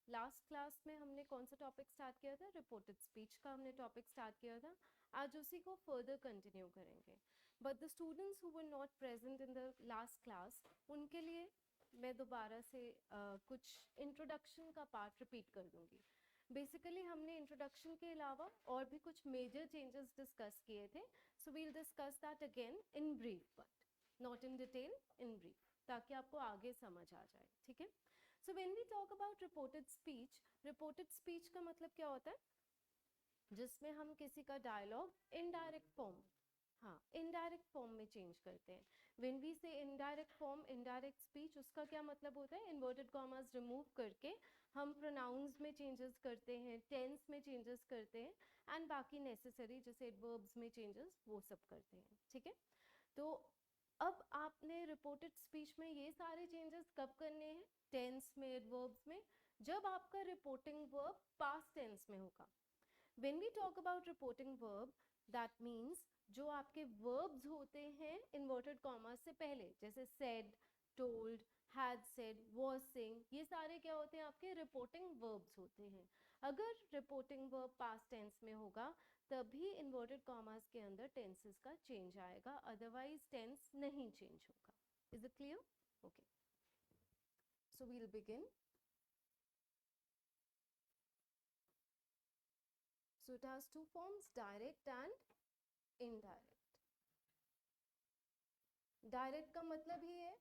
Last class में हमने कौन सा टॉपिक स्टार्ट किया था? रिपोर्टेड स्पीच का हमने टॉपिक स्टार्ट किया था. आज उसी को फर्दर कंटिन्यू करेंगे. But the students who were not present in the last class, उनके लिए मैं दोबारा से कुछ इंट्रोडक्शन का पार्ट रिपीट कर दूंगी. बेसिकली हमने इंट्रोडक्शन के अलावा और भी कुछ मेजर चेंजेस डिस्कस किए थे. So we'll discuss that again in brief, but not in detail, in brief, ताकि आपको आगे समझ आ जाए. ठीक है. So when we talk about reported speech का मतलब क्या होता है? जिसमें हम किसी का डायलॉग इनडायरेक्ट फॉर्म, हाँ, इनडायरेक्ट फॉर्म में चेंज करते हैं. When we say indirect form, indirect speech, उसका क्या मतलब होता है? इन्वर्टेड कॉमास रिमूव करके हम प्रोनाउंस में चेंजेस करते हैं, टेंस में चेंजेस करते हैं, एंड बाकी नेसेसरी जैसे एडवर्ब्स में चेंजेस वो सब करते हैं. ठीक है. तो अब आपने रिपोर्टेड स्पीच में ये सारे चेंजेस कब करने हैं? टेंस में, एडवर्ब्स में, जब आपका रिपोर्टिंग वर्ब पास्ट टेंस में होगा. When we talk about reporting verb, that means जो आपके verbs होते हैं inverted commas से पहले, जैसे said, told, had said, was saying, ये सारे क्या होते हैं? आपके reporting verbs होते हैं. अगर reporting verb past tense में होगा तभी inverted commas के अंदर tenses का change आएगा, otherwise tense नहीं change होगा. Is it clear? Okay. So we'll begin. So it has two forms, direct and indirect. Direct का मतलब ही है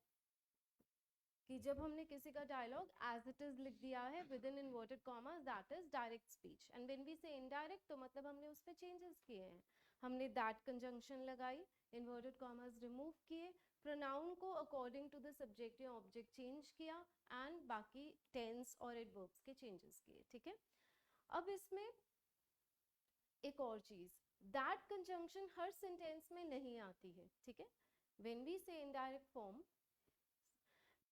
कि जब हमने किसी का डायलॉग एज इट इज लिख दिया है with in inverted commas, that is direct speech. And when we say indirect, तो मतलब हमने उस पे चेंजेस किए हैं. हमने दैट कंजंक्शन लगाई, इन्वर्टेड कॉमास रिमूव किए, प्रोनाउन को अकॉर्डिंग टू द सब्जेक्ट या ऑब्जेक्ट चेंज किया, एंड बाकी टेंस और एडवर्ब्स के चेंजेस किए. ठीक है. अब इसमें एक और चीज, दैट कंजंक्शन हर सेंटेंस में नहीं आती है. ठीक है. When we say indirect form,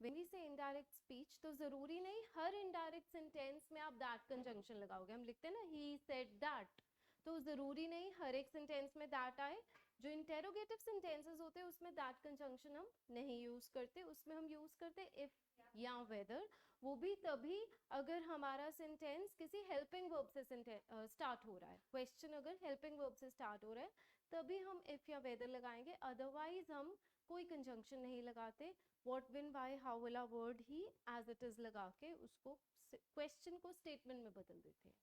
when we say indirect speech, तो जरूरी नहीं हर indirect sentence में आप that conjunction लगाओगे. हम लिखते हैं ना he said that, तो जरूरी नहीं हर एक sentence में that आए. जो interrogative sentences होते हैं उसमें that conjunction हम नहीं use करते, उसमें हम use करते if या whether. वो भी तभी अगर हमारा sentence किसी helping verb से start हो रहा है. question अगर helping verb से start हो रहा है तभी हम if या whether लगाएंगे, otherwise हम कोई कंजंक्शन नहीं लगाते. what, when, why, how वाला word he as it is लगा के उसको क्वेश्चन को स्टेटमेंट में बदल देते हैं.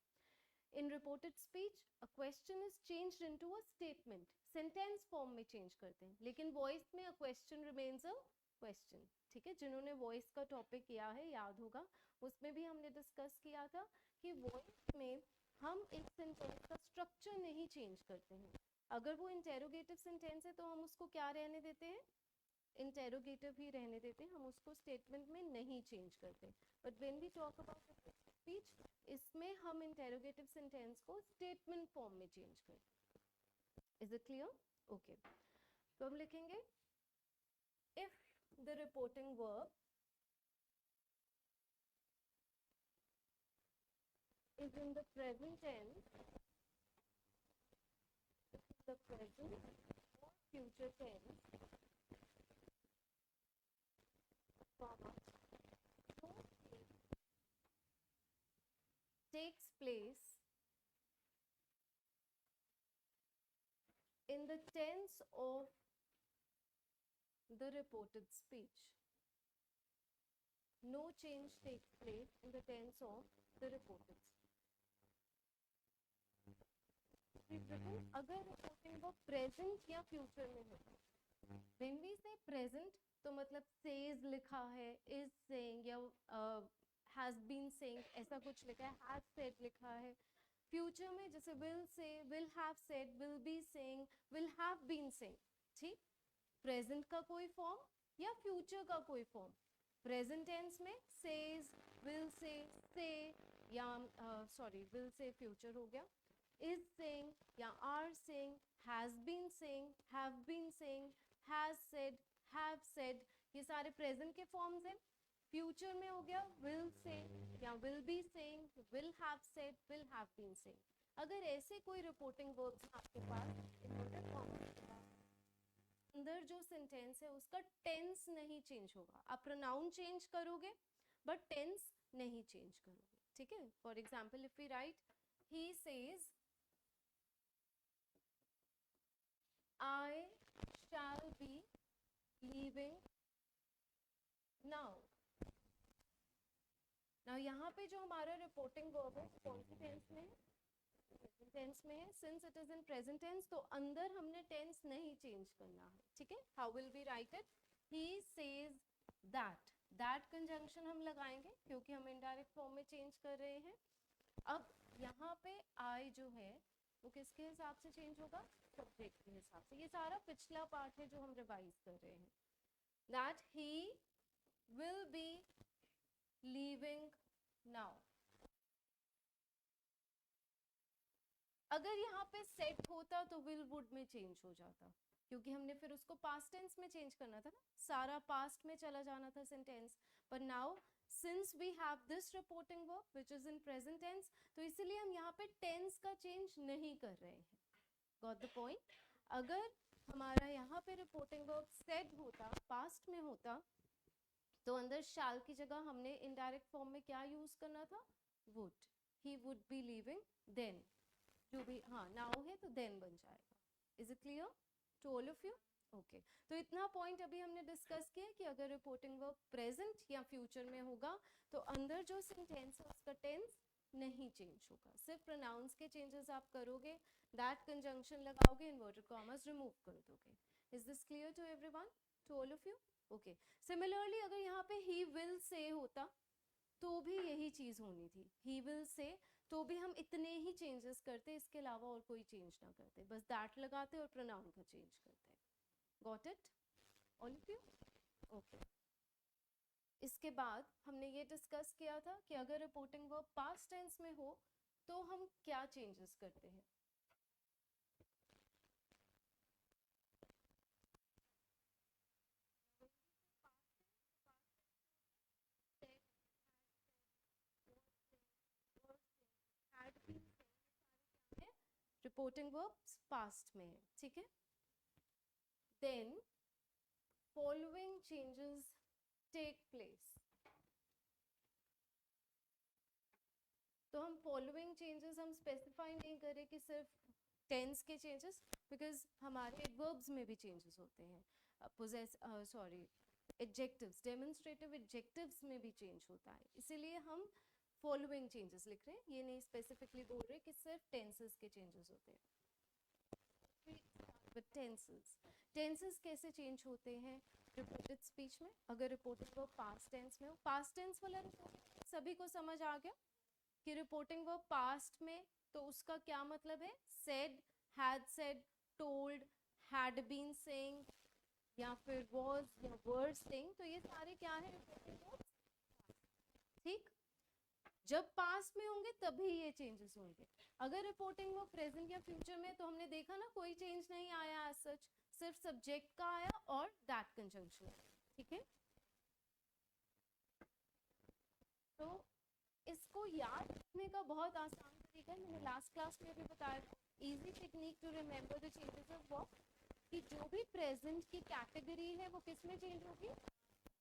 In reported speech a question is changed into a statement, sentence form में चेंज करते हैं, लेकिन वॉइस में a question remains a question. ठीक है. जिन्होंने वॉइस का टॉपिक किया है याद होगा, उसमें भी हमने डिस्कस किया था कि वॉइस में हम एक सेंटेंस का स्ट्रक्चर नहीं चेंज करते हैं. अगर वो इंटेरोगेटिव सेंटेंस है तो हम उसको क्या रहने देते हैं? इंटेरोगेटिव ही रहने देते हैं, हम उसको स्टेटमेंट में नहीं चेंज करते. But when we talk about speech, इसमें हम इंटेरोगेटिव सेंटेंस को स्टेटमेंट फॉर्म में चेंज करते हैं. Is it clear? ओके. तो हम लिखेंगे if the reporting verb is in the present tense, the present or future tense, comma, takes place in the tense of the reported speech. No change takes place in the tense of the reported speech. अगर reporting वो present या future में हो, when we say present तो मतलब says लिखा है, is saying या has been saying ऐसा कुछ लिखा है, has said लिखा है. फ्यूचर में जैसे will say, will have said, will be saying, will have been saying. ठीक. प्रेजेंट का कोई फॉर्म या फ्यूचर का कोई फॉर्म. प्रेजेंट टेंस में says, will say या सॉरी will say फ्यूचर हो गया, is saying या are saying, has been saying, have been saying, has said, have said, ये सारे प्रेजेंट के फॉर्म्स हैं. फ्यूचर में हो गया will say या will be saying, will have said, will have been saying. अगर ऐसे कोई रिपोर्टिंग वर्ब्स आपके पास इन्वर्टेड कॉमास के अंदर जो सेंटेंस है उसका टेंस नहीं चेंज होगा. आप प्रोनाउन चेंज करोगे बट टेंस नहीं चेंज करोगे. ठीक है. For example if we write he says I shall be leaving now. Now यहाँ पे जो हमारा रिपोर्टिंग वर्ब है कौन सी टेंस में है? प्रेजेंट टेंस में है. Since it is in present tense तो अंदर हमने टेंस नहीं चेंज करना है. ठीक है. How will we write it? he says that. That conjunction हम लगाएंगे क्योंकि हम इनडायरेक्ट फॉर्म में चेंज कर रहे हैं. अब यहाँ पे आई जो है वो किसके हिसाब से चेंज होगा? सब्जेक्ट के हिसाब से. ये सारा पिछला पार्ट है जो हम रिवाइज कर रहे हैं. That he will be leaving now. अगर यहाँ पे सेट होता तो विल वुड में चेंज हो जाता क्योंकि हमने फिर उसको पास्ट टेंस में चेंज करना था ना. सारा पास्ट में चला जाना था सेंटेंस. पर now since we have this reporting verb which is in present tense तो इसलिए हम यहाँ पे टेंस का चेंज नहीं कर रहे हैं. Got the point? अगर हमारा यहाँ पे रिपोर्टिंग वर्ब सेड होता, पास्ट में होता, तो अंदर शैल की जगह हमने इनडायरेक्ट फॉर्म में क्या यूज करना था? Would. He would be leaving then. जो भी हाँ नाउ है तो देन बन जाएगा. Is it clear to all of you? Okay. तो इतना पॉइंट अभी हमने डिस्कस किया कि अगर रिपोर्टिंग वर्ब प्रेजेंट या फ्यूचर में होगा तो अंदर जो सेंटेंस है उसका टेंस नहीं चेंज होगा. सिर्फ प्रोनाउंस के चेंजेस आप करोगे, दैट कंजंक्शन लगाओगे, इन्वर्टेड कॉमास रिमूव कर दोगे. Is this clear to everyone, to all of you? Okay. Similarly अगर यहाँ पे ही विल से होता तो भी यही चीज होनी थी. ही विल से तो भी हम इतने ही चेंजेस करते, इसके अलावा और कोई चेंज ना करते, बस दैट लगाते और प्रोनाउन का चेंज करते. Got it all of you? Okay. इसके बाद हमने ये डिस्कस किया था कि अगर रिपोर्टिंग वर्ब पास्ट टेंस में हो तो हम क्या चेंजेस करते हैं. रिपोर्टिंग वर्ब्स पास्ट में है. ठीक है. Then following changes take place. तो हम फॉलोइंग चेंजेस हम स्पेसिफाई नहीं करें कि सिर्फ टेंस के चेंजेस, बिकॉज हमारे वर्ब्स में भी चेंजेस होते हैं. Possess sorry adjectives, demonstrative adjectives में भी चेंज होता है. इसीलिए हम फॉलोइंग चेंजेस लिख रहे हैं, ये नहीं स्पेसिफिकली बोल रहे कि सिर्फ टेंसेस के चेंजेस होते हैं. विद टेंसेस, टेंसेस कैसे चेंज होते हैं रिपोर्टेड स्पीच में? अगर रिपोर्टिंग वर्ब पास्ट टेंस में हो, पास्ट टेंस वाला सभी को समझ आ गया कि रिपोर्टिंग वर्ब पास्ट में तो उसका क्या मतलब है? Said, had said, told, had been saying या फिर वाज या वर सेइंग. तो ये सारे क्या है रिपोर्टिंग वर्ब्स. ठीक. जब पास्ट में होंगे तभी ये चेंजेस होंगे. अगर रिपोर्टिंग वर्ब प्रेजेंट या फ्यूचर में तो हमने देखा ना कोई चेंज नहीं आया एज सच, सिर्फ सब्जेक्ट का आया और दैट कंजंक्शन. ठीक है. तो इसको याद रखने का बहुत आसान तरीका है, मैंने लास्ट क्लास में भी बताया था. Easy technique to remember the changes of verb कि जो भी प्रेजेंट की कैटेगरी है वो किस में चेंज होगी?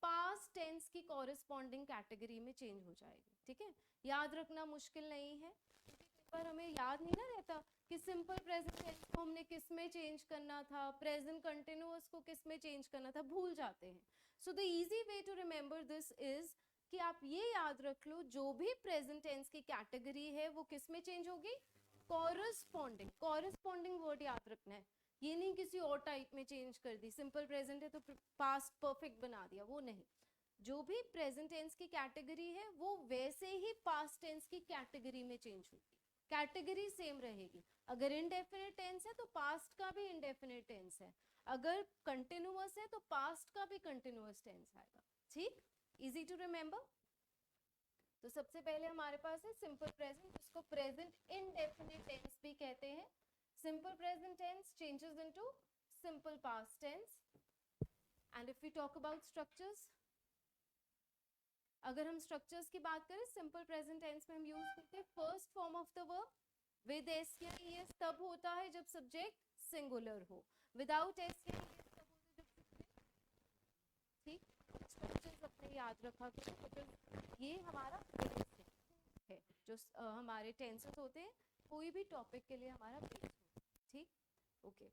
पास्ट टेंस की कॉरेस्पॉन्डिंग कैटेगरी में चेंज हो जाएगी. ठीक है. याद रखना मुश्किल नहीं है क्योंकि कई बार हमें याद नहीं ना रहता कि सिंपल प्रेजेंट टेंस को हमने किस में चेंज करना था, प्रेजेंट कंटिन्यूअस को किस में चेंज करना था, भूल जाते हैं. So the easy way to remember this is कि आप ये याद रख लो जो भी प्रेजेंट टेंस की कैटेगरी है वो किस में चेंज होगी? कॉरेस्पॉन्डिंग. कॉरेस्पॉन्डिंग वर्ड याद रखना है. ये नहीं किसी और टाइप में चेंज कर दी, सिंपल प्रेजेंट है तो पास्ट परफेक्ट बना दिया, वो नहीं. जो भी प्रेजेंट टेंस की कैटेगरी है वो वैसे ही पास्ट टेंस की कैटेगरी में चेंज होगी. कैटेगरी सेम रहेगी. अगर इनडेफिनिट टेंस है तो पास्ट का भी इनडेफिनिट टेंस है, अगर कंटिन्यूअस है तो पास्ट का भी कंटिन्यूअस टेंस आएगा. ठीक. Easy to remember. तो सबसे पहले हमारे पास है सिंपल प्रेजेंट, जिसको प्रेजेंट इनडेफिनिट टेंस भी कहते हैं. Simple present tense changes into simple past tense. And if we talk about structures, अगर हम structures की बात करें simple present tense में हम use करते हैं first form of the verb with s या es तब होता है जब subject singular हो, without s या es तब होता है जब subject. ठीक. structures अपने याद रखा करो, ये हमारा basic है. हमारे टेंसेस होते हैं कोई भी टॉपिक के लिए हमारा बेस होता है, ठीक. Okay,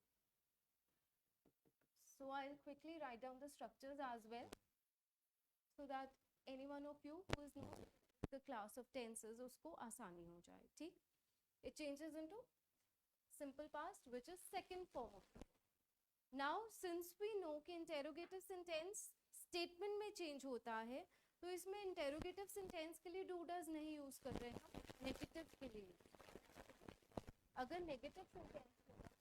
so I'll quickly write down the structures as well so that any one of you who is not the class of tenses उसको आसानी हो जाए, ठीक. It changes into simple past which is second form of the verb. Now since we know कि interrogative sentence statement में change होता है, तो इसमें interrogative sentence के लिए do does नहीं use कर रहे हैं, हम negative के लिए. अगर negative sentence होगा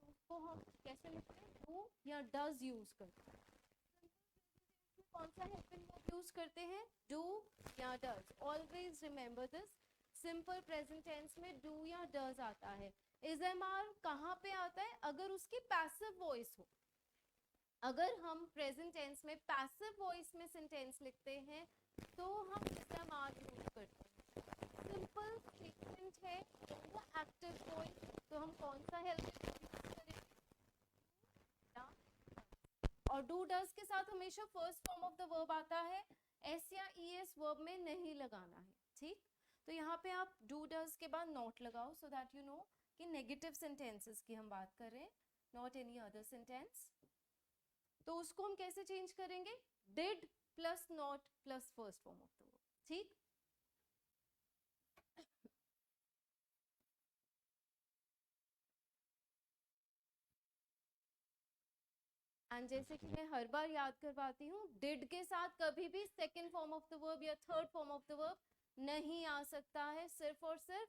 तो उसको हम कैसे लिखते हैं, do या does use करते हैं. कौन सा helping verb use करते हैं, do या does. Always remember this. Simple present tense में do या does आता है. is MR कहाँ पे आता है, अगर उसकी passive voice हो. अगर हम present tense में passive voice में sentence लिखते हैं तो हम is MR use करते हैं. Simple statement है वो active voice, तो हम कौन सा helping verb use करेंगे, और do does के साथ हमेशा first form of the verb आता है, s या es verb में नहीं लगाना है, ठीक. तो यहाँ पे आप do does के बाद not लगाओ so that you know कि negative sentences की हम बात कर रहे हैं, not any other sentence. तो उसको हम कैसे change करेंगे, did plus not plus first form of the verb, ठीक. एंड जैसे कि मैं हर बार याद करवाती हूँ, डिड के साथ कभी भी second form of the verb या third form of the verb नहीं आ सकता है, सिर्फ और सिर्फ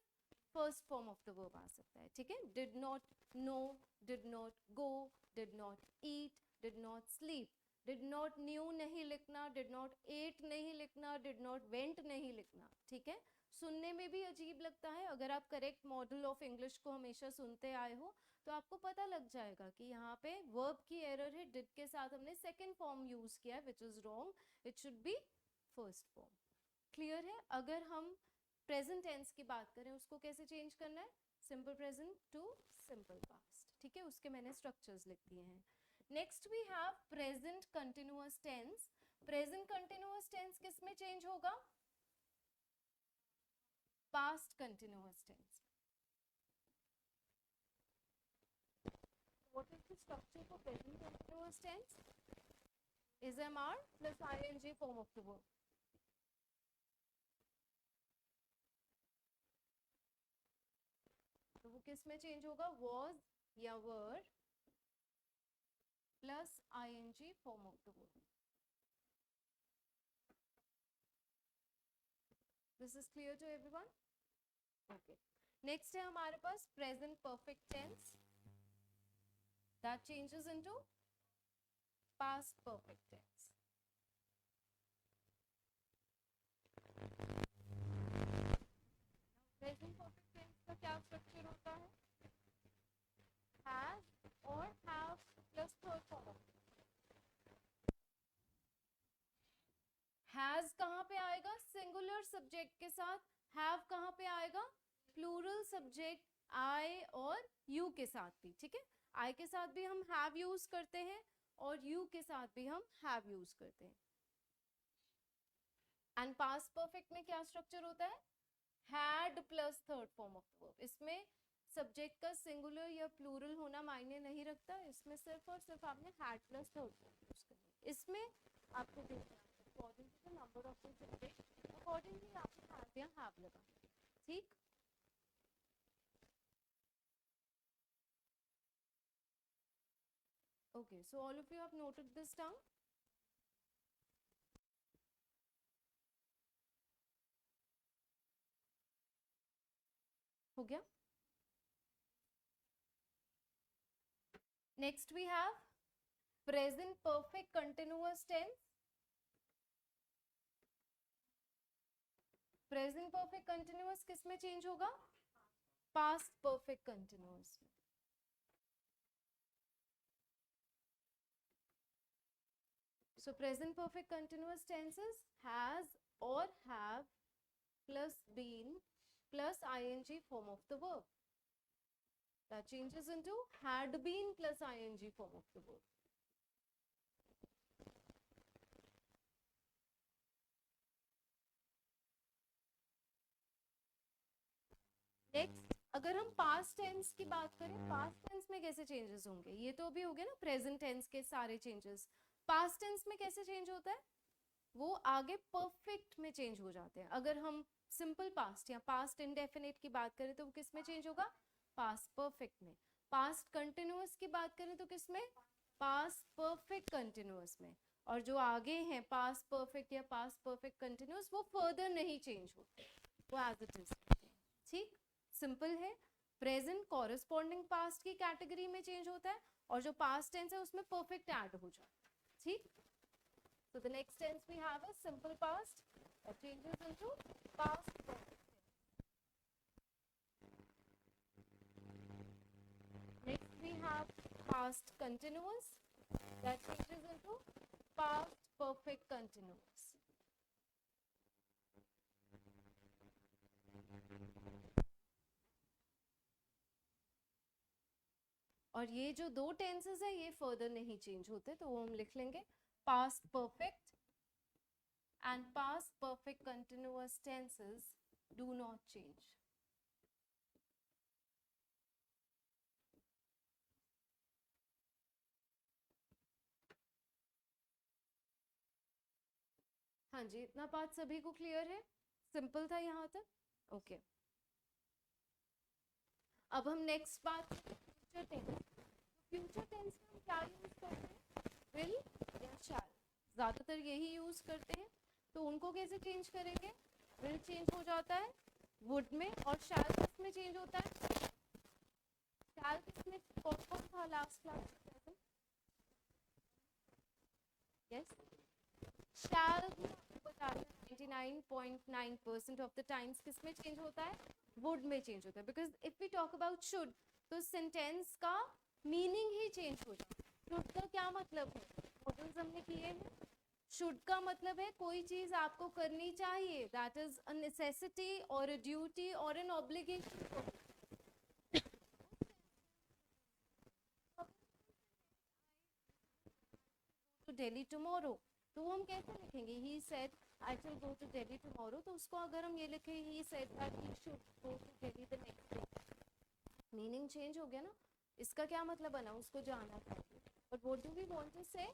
first form of the verb आ सकता है, ठीक है. Did not know, did not go, did not eat, did not sleep. Did not knew नहीं लिखना, डिड नॉट एट नहीं लिखना, डिड नॉट वेंट नहीं लिखना, ठीक है. सुनने में भी अजीब लगता है, अगर आप करेक्ट मॉडल ऑफ इंग्लिश को हमेशा सुनते आए हो तो आपको पता लग जाएगा कि यहाँ पे वर्ब की एरर है, डिड के साथ हमने सेकेंड फॉर्म यूज किया है which is wrong, it should be first form. Clear है. अगर हम प्रेजेंट टेंस की बात करें उसको कैसे चेंज करना है, simple present to simple past, ठीक है. उसके मैंने स्ट्रक्चर्स लिख दिए हैं. Next we have present continuous tense. Present continuous tense किस में चेंज होगा, past continuous tense. What is the structure for present continuous tense? Is MR plus ing form of the verb. तो वो किस में चेंज होगा, was या were plus ing form of the verb. This is clear to everyone? Okay. Next है हमारे पास present perfect tense. That changes into past perfect tense. Present perfect tense का क्या स्ट्रक्चर होता है, has और have plus third form. has कहाँ पे आएगा, सिंगुलर सब्जेक्ट के साथ. have कहाँ पे आएगा, प्लूरल सब्जेक्ट I और you के साथ भी, ठीक है. I के साथ भी हम have यूज करते हैं और you के साथ भी हम have यूज करते हैं. एंड पास्ट परफेक्ट में क्या स्ट्रक्चर होता है, had plus third form of the verb. इसमें सब्जेक्ट का सिंगुलर या प्लूरल होना मायने नहीं रखता, इसमें सिर्फ और सिर्फ आपने had plus third form use करना है. इसमें आपको देखना है according to the number of the subject, accordingly आपको had या have लगाना है, ठीक. Okay, so all of you have noted this down. हो गया. Next we have present perfect continuous tense. Present perfect continuous किस में चेंज होगा, past perfect continuous में. So present perfect continuous tenses has or have plus been plus ing form of the verb. That changes into had been plus ing form of the verb. Next अगर हम past tense की बात करें, past tense में कैसे changes होंगे, ये तो अभी हो गया ना प्रेजेंट टेंस के सारे चेंजेस। पास्ट टेंस में कैसे चेंज होता है, वो आगे परफेक्ट में चेंज हो जाते हैं। अगर हम सिंपल पास्ट या पास्ट इंडेफिनिट की बात करें तो वो किस में चेंज होगा, पास्ट परफेक्ट में। पास्ट कंटिन्यूअस की बात करें तो किस में, पास्ट परफेक्ट कंटिन्यूअस में। और जो आगे हैं पास्ट परफेक्ट या पास्ट परफेक्ट कंटिन्यूअस, वो फर्दर नहीं चेंज होते, वो एज इट इज। ठीक, सिंपल है। प्रेजेंट कॉरेस्पॉन्डिंग पास्ट की कैटेगरी में चेंज होता है, और जो पास्ट टेंस है उसमें परफेक्ट ऐड हो जाता है। ठीक, so the next tense we have is simple past that changes into past perfect tense. Next we have past continuous that changes into past perfect continuous. और ये जो दो टेंसेस है ये फर्दर नहीं चेंज होते, तो वो हम लिख लेंगे past perfect and past perfect continuous tenses do not change. हाँ जी, इतना बात सभी को क्लियर है, सिंपल था यहाँ तक। ओके अब हम नेक्स्ट बात फ्यूचर टेंस। फ्यूचर टेंस में हम क्या यूज करते हैं, विल या शैल, ज्यादातर यही यूज करते हैं। तो उनको कैसे चेंज करेंगे, विल चेंज हो जाता है वुड में, और शैल किस में चेंज होता है, शैल किस में, कौन कौन था लास्ट क्लास में, यस शैल भी आपको बताया 99.9% ऑफ द टाइम्स किस में चेंज होता है, वुड में चेंज होता है। Because if we talk about should, तो सेंटेंस का मीनिंग ही चेंज हो जाता है। शुड का क्या मतलब है, मॉडल्स हमने किए हैं। शुड का मतलब है कोई चीज आपको करनी चाहिए, दैट इज अ नेसेसिटी और अ ड्यूटी और an obligation. To Delhi tomorrow, तो वो हम कैसे लिखेंगे, he said I will go to Delhi tomorrow, तो उसको अगर हम ये लिखे he said that he should go to Delhi the next day, meaning change हो गया ना। इसका क्या मतलब बना, उसको जाना चाहिए। But what do we want to say,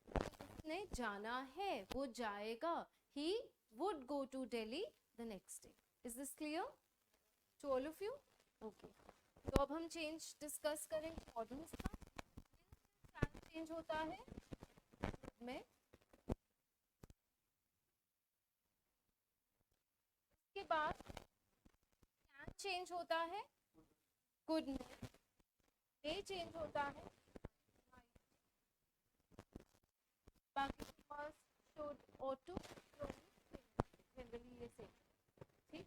उसने जाना है, वो जाएगा, he would go to Delhi the next day. Is this clear to all of you? Okay. तो अब हम चेंज डिस्कस करेंगे मॉडल्स का। चेंज होता है में, के बाद कैन चेंज होता है गुड में, ए चेंज होता है, बाकी पास शुड और टू जनरली ये सेम। ठीक,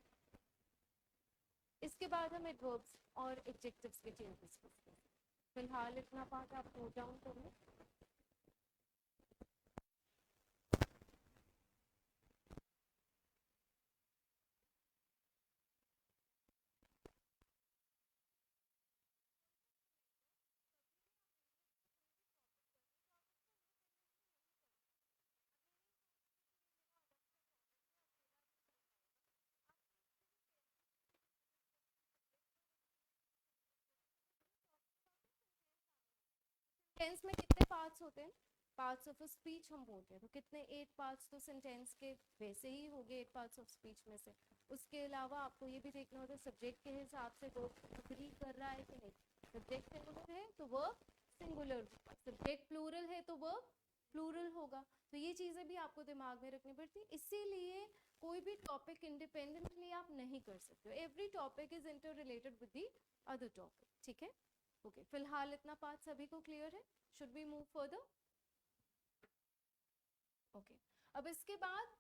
इसके बाद हम एडवर्ब्स और एडजेक्टिव्स के चेंजेस करते हैं। फिलहाल इतना पार्ट आप नोट डाउन कर लो। सेंटेंस में कितने पार्ट्स होते हैं, पार्ट्स ऑफ अ स्पीच हम बोलते हैं, तो कितने 8 पार्ट्स तो सेंटेंस के वैसे ही हो गए 8 पार्ट्स ऑफ स्पीच में से। उसके अलावा आपको ये भी देखना होता है सब्जेक्ट के हिसाब से वो अग्री कर रहा है कि नहीं। सब्जेक्ट सिंगुलर है तो वर्ब सिंगुलर, सब्जेक्ट प्लूरल है तो वर्ब प्लूरल होगा। तो ये चीज़ें भी आपको दिमाग में रखनी पड़ती, इसीलिए कोई भी टॉपिक इंडिपेंडेंटली आप नहीं कर सकते, every topic is inter related with the other topic. ठीक है, ओके फिलहाल इतना पार्ट सभी को क्लियर है, should we move further. Okay अब इसके बाद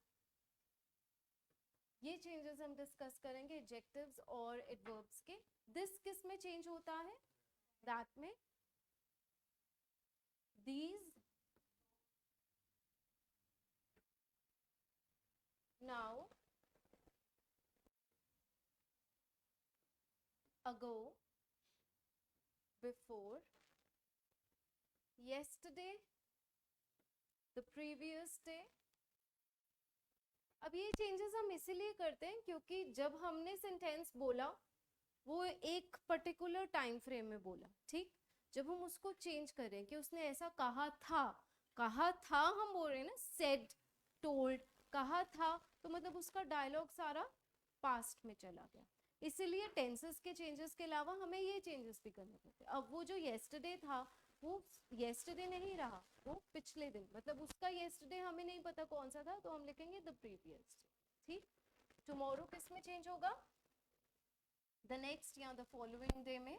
ये चेंजेस हम डिस्कस करेंगे एडजेक्टिव्स और एडवर्ब्स के। दिस किस में चेंज होता है, दैट में, these, now, ago, before, yesterday, the previous day। अब ये चेंजेस हम इसीलिए करते हैं क्योंकि जब हमने सेंटेंस बोला वो एक पर्टिकुलर टाइम फ्रेम में बोला, ठीक। जब हम उसको चेंज करें कि उसने ऐसा कहा था हम बोल रहे हैं ना, सेड, टोल्ड, कहा था, तो मतलब उसका डायलॉग सारा पास्ट में चला गया। इसीलिए टेंसेस के चेंजेस के अलावा हमें ये चेंजेस भी करने पड़ते। अब वो जो येस्टरडे था वो येस्टरडे नहीं रहा, वो पिछले दिन, मतलब उसका येस्टरडे हमें नहीं पता कौन सा था, तो हम लिखेंगे द प्रीवियस डे, ठीक। टुमारो किस में चेंज होगा, द नेक्स्ट या द फॉलोइंग डे में।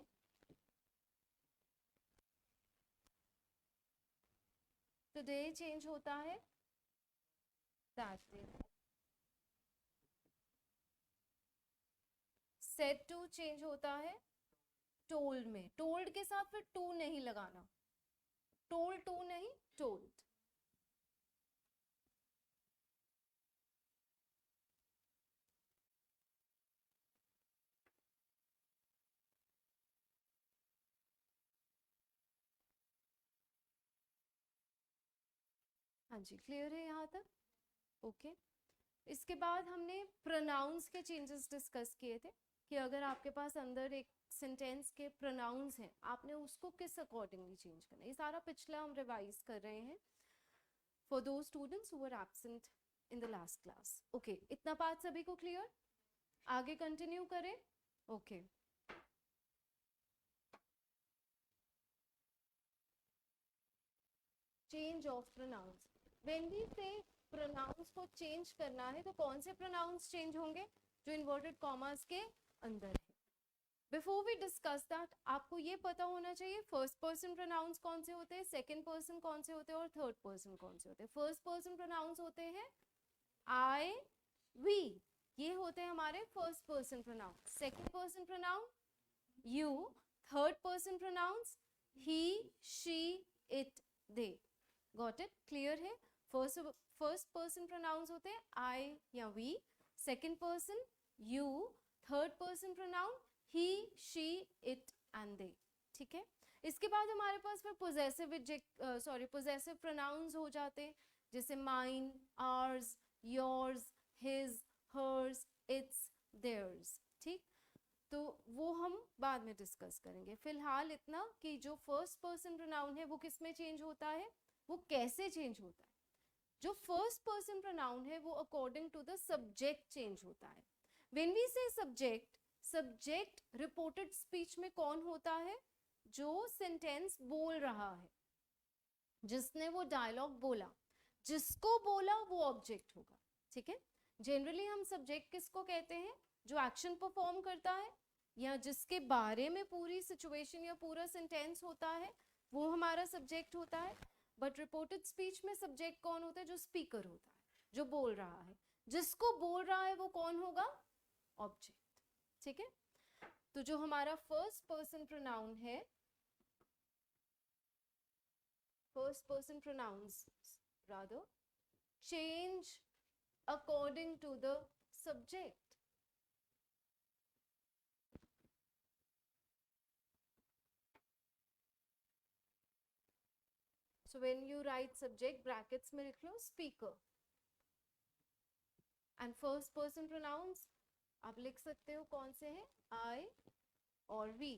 टुडे चेंज होता है that day. Said to change होता है टोल्ड में। टोल्ड के साथ फिर टू नहीं लगाना, टोल्ड टू नहीं, टोल्ड। हाँ जी, क्लियर है यहाँ तक? ओके। इसके बाद हमने प्रोनाउंस के चेंजेस डिस्कस किए थे कि अगर आपके पास अंदर एक सेंटेंस के प्रोनाउंस हैं, आपने उसको किस अकॉर्डिंगली चेंज करना है। ये सारा पिछला हम रिवाइज कर रहे हैं for those students who were absent in the last class. Okay, इतना पार्ट सभी को क्लियर? आगे कंटिन्यू करें? Okay. Change of pronouns. When we say pronouns को चेंज करना है, तो कौन से प्रोनाउंस चेंज होंगे? जो इन्वर्टेड कॉमास के अंदर है। बिफोर वी डिस्कस दैट, आपको ये पता होना चाहिए फर्स्ट पर्सन प्रोनाउंस कौन से होते हैं, सेकंड पर्सन कौन से होते हैं और थर्ड पर्सन कौन से होते हैं। फर्स्ट पर्सन प्रोनाउंस होते हैं आई, वी, ये होते हैं हमारे first person pronoun. Second person pronoun you, third person pronouns he, she, it, they. Got it? Clear है? फर्स्ट पर्सन प्रोनाउंस होते हैं आई या we, second person you, third person pronoun he, she, it and they. ठीक है। इसके बाद हमारे पास फिर पोजेसिव प्रोनाउंस हो जाते हैं, जैसे mine, ours, yours, his, hers, its, theirs. ठीक, तो वो हम बाद में डिस्कस करेंगे। फिलहाल इतना कि जो फर्स्ट पर्सन प्रोनाउन है वो किस में चेंज होता है, वो कैसे चेंज होता है। जो फर्स्ट पर्सन प्रोनाउन है वो according to the subject change होता है। When we say subject, subject reported speech में कौन होता है? जो सेंटेंस बोल रहा है, जिसने वो डायलॉग बोला, जिसको बोला वो ऑब्जेक्ट होगा। ठीक है। जनरली हम सब्जेक्ट किसको कहते हैं? जो एक्शन परफॉर्म करता है या जिसके बारे में पूरी सिचुएशन या पूरा सेंटेंस होता है, वो हमारा सब्जेक्ट होता है। बट रिपोर्टेड स्पीच में सब्जेक्ट कौन होता है? जो स्पीकर होता है, जो बोल रहा है। जिसको बोल रहा है वो कौन होगा? ऑब्जेक्ट। ठीक है। तो जो हमारा फर्स्ट पर्सन प्रोनाउन है, first person pronounce rather change according to the subject. So when you write subject, brackets में लिख लो speaker, and first person pronouns आप लिख सकते हो कौन से हैं? I और we.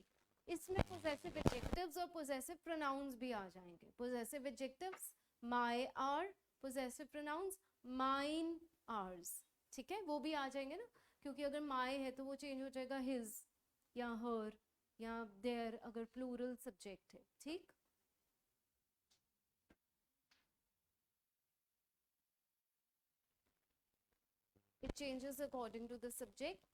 इसमें possessive adjectives और possessive pronouns भी आ जाएंगे। possessive adjectives my, our, possessive pronouns mine, ours। ठीक है, वो भी आ जाएंगे ना, क्योंकि अगर my है तो वो चेंज हो जाएगा his या her या their, अगर प्लूरल सब्जेक्ट है। ठीक, it changes according to the subject.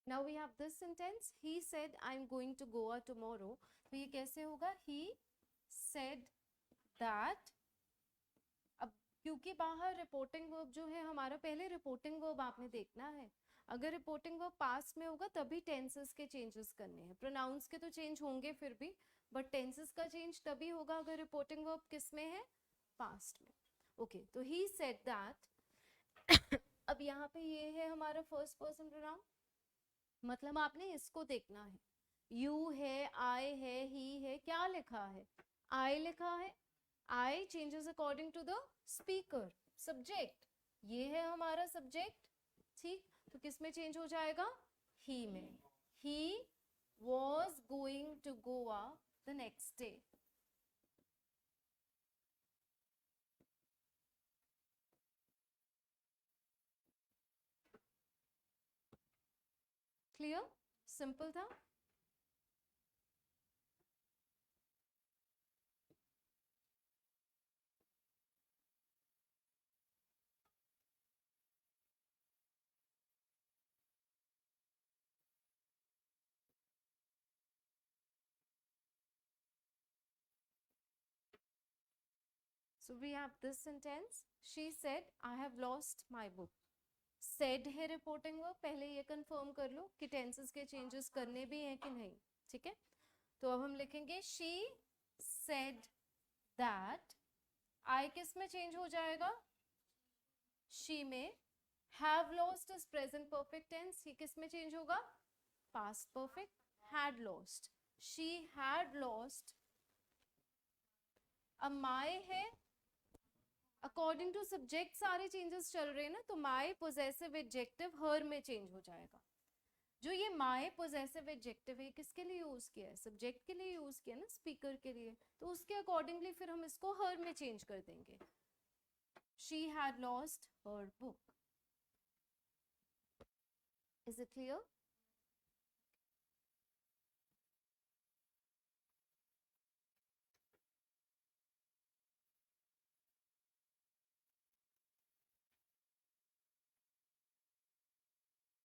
Now we have this sentence, he said I'm going to Goa tomorrow। तो ये कैसे होगा? He said that। अब क्योंकि बाहर रिपोर्टिंग वर्ब जो है हमारा, पहले रिपोर्टिंग वर्ब आपने देखना है। अगर रिपोर्टिंग वर्ब पास्ट में होगा तभी टेंसेस के चेंजेस करने हैं। प्रोनाउंस के तो चेंज होंगे फिर भी, बट टेंसेस का चेंज तभी होगा अगर रिपोर्टिंग वर्ब किस में है? पास्ट में। ओके, तो ही सेड दैट अब यहाँ पे ये है हमारा फर्स्ट पर्सन प्रोनाउन, मतलब आपने इसको देखना है, यू है, आई है, ही है, क्या लिखा है, आई लिखा है, I changes according to the speaker, subject, ये है हमारा सब्जेक्ट, ठीक, तो किस में चेंज हो जाएगा, ही में, ही was going to Goa the next day. Clear? Simple था. So we have this sentence. She said, I have lost my book. Said है रिपोर्टिंग वर्ब, पहले ये कंफर्म कर लो कि टेंसेस के चेंजेस करने भी हैं कि नहीं, ठीक है. तो अब हम लिखेंगे she said that. I किस में चेंज हो जाएगा, she में. have lost is present perfect tense, ये किस में चेंज होगा, past perfect. had lost, she had lost. अब my है, अकॉर्डिंग टू सब्जेक्ट सारे चेंजेस चल रहे हैं ना, तो माई पोजेसिव एडजेक्टिव हर में चेंज हो जाएगा. जो ये माई पोजेसिव एडजेक्टिव है किसके लिए यूज किया है, सब्जेक्ट के लिए यूज किया ना, स्पीकर के लिए, तो उसके अकॉर्डिंगली फिर हम इसको हर में चेंज कर देंगे. She had lost her book. Is it clear?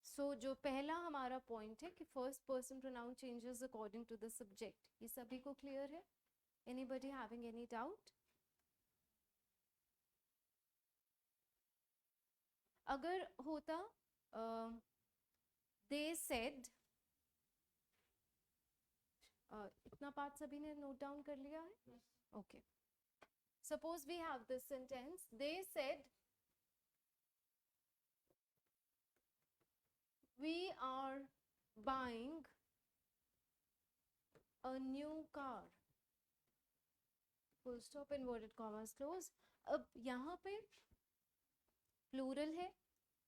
So जो पहला हमारा पॉइंट है कि first person pronoun changes according to the subject, ये सभी को क्लियर है? Anybody having any doubt? अगर होता दे सेड, इतना पार्ट सभी ने नोट डाउन कर लिया है? Okay. Suppose we have this sentence, they said we are buying a new car. Full stop, inverted commas close. अब यहाँ पे प्लूरल है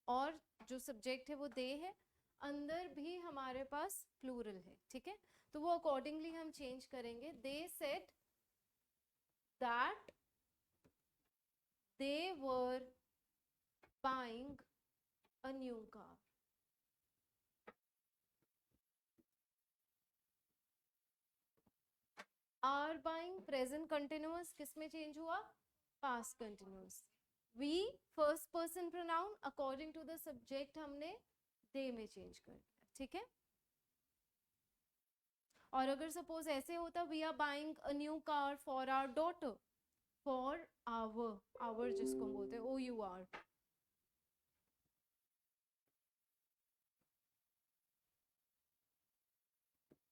और जो सब्जेक्ट है वो दे है, अंदर भी हमारे पास प्लूरल है, ठीक है, तो वो अकॉर्डिंगली हम चेंज करेंगे. They said that they were buying a new car. Are buying present continuous किस में चेंज हुआ, past continuous. We first person pronoun according to the subject हमने दे में चेंज कर दिया, ठीक है. और अगर सपोज ऐसे होता, we are buying a new car for our daughter, for our जिसको हम बोलते हैं ओ यू आर,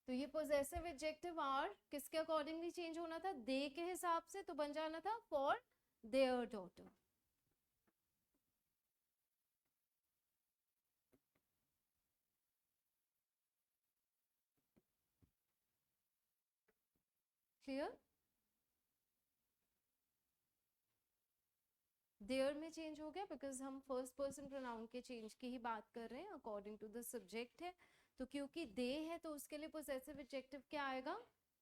तो ये पोजेसिव एडजेक्टिव आर किसके अकॉर्डिंगली चेंज होना था, दे के हिसाब से, तो बन जाना था for their daughter. Clear? Their में चेंज हो गया बिकॉज हम फर्स्ट पर्सन प्रोनाउन के चेंज की ही बात कर रहे हैं, अकॉर्डिंग टू द सब्जेक्ट है, तो क्योंकि दे है तो उसके लिए पोजेसिव एडजेक्टिव क्या आएगा,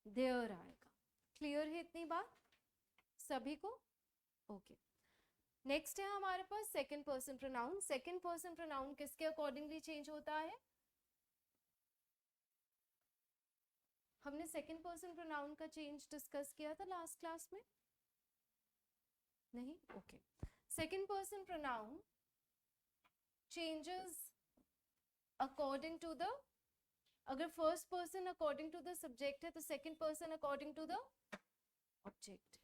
देयर आएगा. क्लियर है इतनी बात सभी को? ओके. नेक्स्ट है हमारे पास second person pronoun. Second person pronoun किसके अकॉर्डिंगली चेंज होता है, हमने सेकंड पर्सन प्रोनाउन का चेंज डिस्कस किया था लास्ट क्लास में, नहीं? Okay. Second person pronoun changes according to the, अगर first person according to the subject है तो second person according to the object.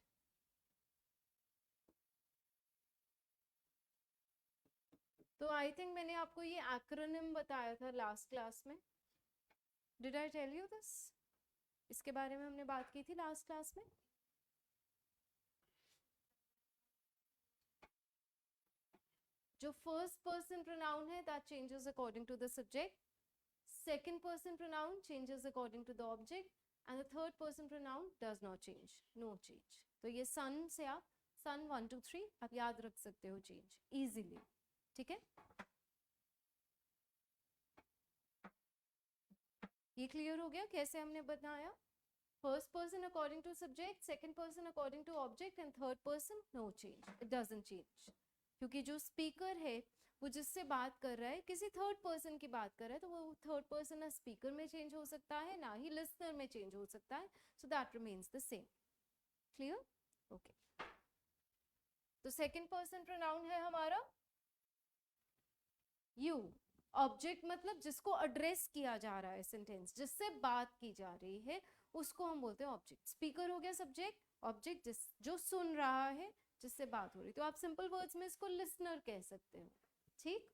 तो आई थिंक मैंने आपको ये एक्रोनिम बताया था लास्ट क्लास में. Did I tell you this? इसके बारे में हमने बात की थी लास्ट क्लास में. जो जो फर्स्ट पर्सन प्रोनाउन है that changes according to the subject, second person pronoun changes according to the object, and the third person pronoun does not change, no change. तो ये सन से आप सन 1 2 3 आप याद रख सकते हो चेंज इजीली. ठीक है, ये क्लियर हो गया कैसे हमने बताया. First person according to subject, second person according to object, and third person no change, it doesn't change. क्योंकि जो स्पीकर है वो जिससे बात कर रहा है किसी थर्ड पर्सन की बात कर रहा है, तो वो थर्ड पर्सन ना स्पीकर में चेंज हो सकता है ना ही लिसनर में चेंज हो सकता है. So that remains the same. Clear? Okay. तो सेकंड पर्सन प्रोनाउन है हमारा यू. ऑब्जेक्ट मतलब जिसको एड्रेस किया जा रहा है, सेंटेंस जिससे बात की जा रही है उसको हम बोलते हैं ऑब्जेक्ट. स्पीकर हो गया सब्जेक्ट, ऑब्जेक्ट जिस जो सुन रहा है, जिससे बात हो रही. तो आप सिंपल वर्ड्स में इसको लिसनर कह सकते हो. ठीक.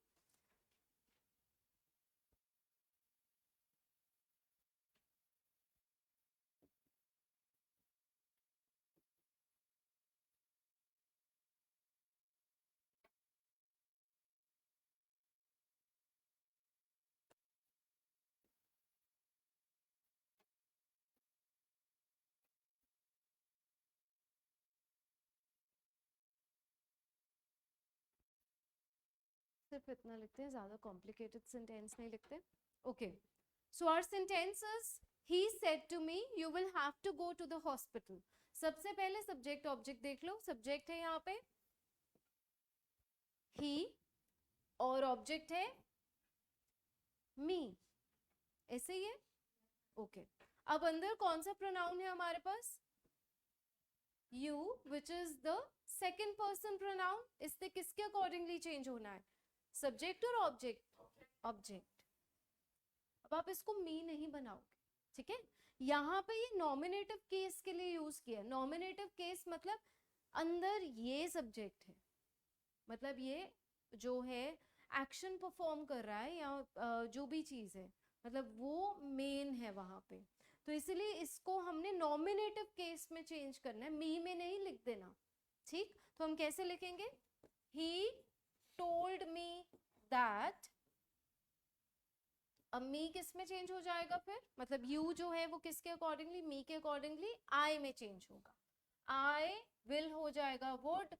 सिर्फ इतना लिखते हैं, ज्यादा कॉम्प्लिकेटेड सेंटेंस नहीं लिखते. Okay. So our sentences, he said to me you will have to go to the hospital. सबसे पहले सब्जेक्ट ऑब्जेक्ट देख लो. सब्जेक्ट है यहाँ पे ही और ऑब्जेक्ट है मी. ऐसे ही है. ओके. अब अंदर कौन सा प्रोनाउन है हमारे पास? You, which is the second person pronoun. इससे किसके अकॉर्डिंगली चेंज होना है? सब्जेक्ट और ऑब्जेक्ट. ऑब्जेक्ट. अब आप इसको मी नहीं बनाओगे. ठीक है. यहाँ पे ये नॉमिनेटिव केस के लिए यूज किया. नॉमिनेटिव केस मतलब अंदर ये सब्जेक्ट है, मतलब ये जो है एक्शन परफॉर्म कर रहा है या जो भी चीज है, मतलब वो मेन है वहां पे. तो इसलिए इसको हमने नॉमिनेटिव केस में चेंज करना है, मी में नहीं लिख देना. ठीक. तो हम कैसे लिखेंगे? He told me that. अब मी किस में चेंज हो जाएगा फिर? मतलब यू जो है वो किसके अकॉर्डिंगली? मी के अकॉर्डिंगली आई में चेंज होगा. आई विल हो जाएगा वुड.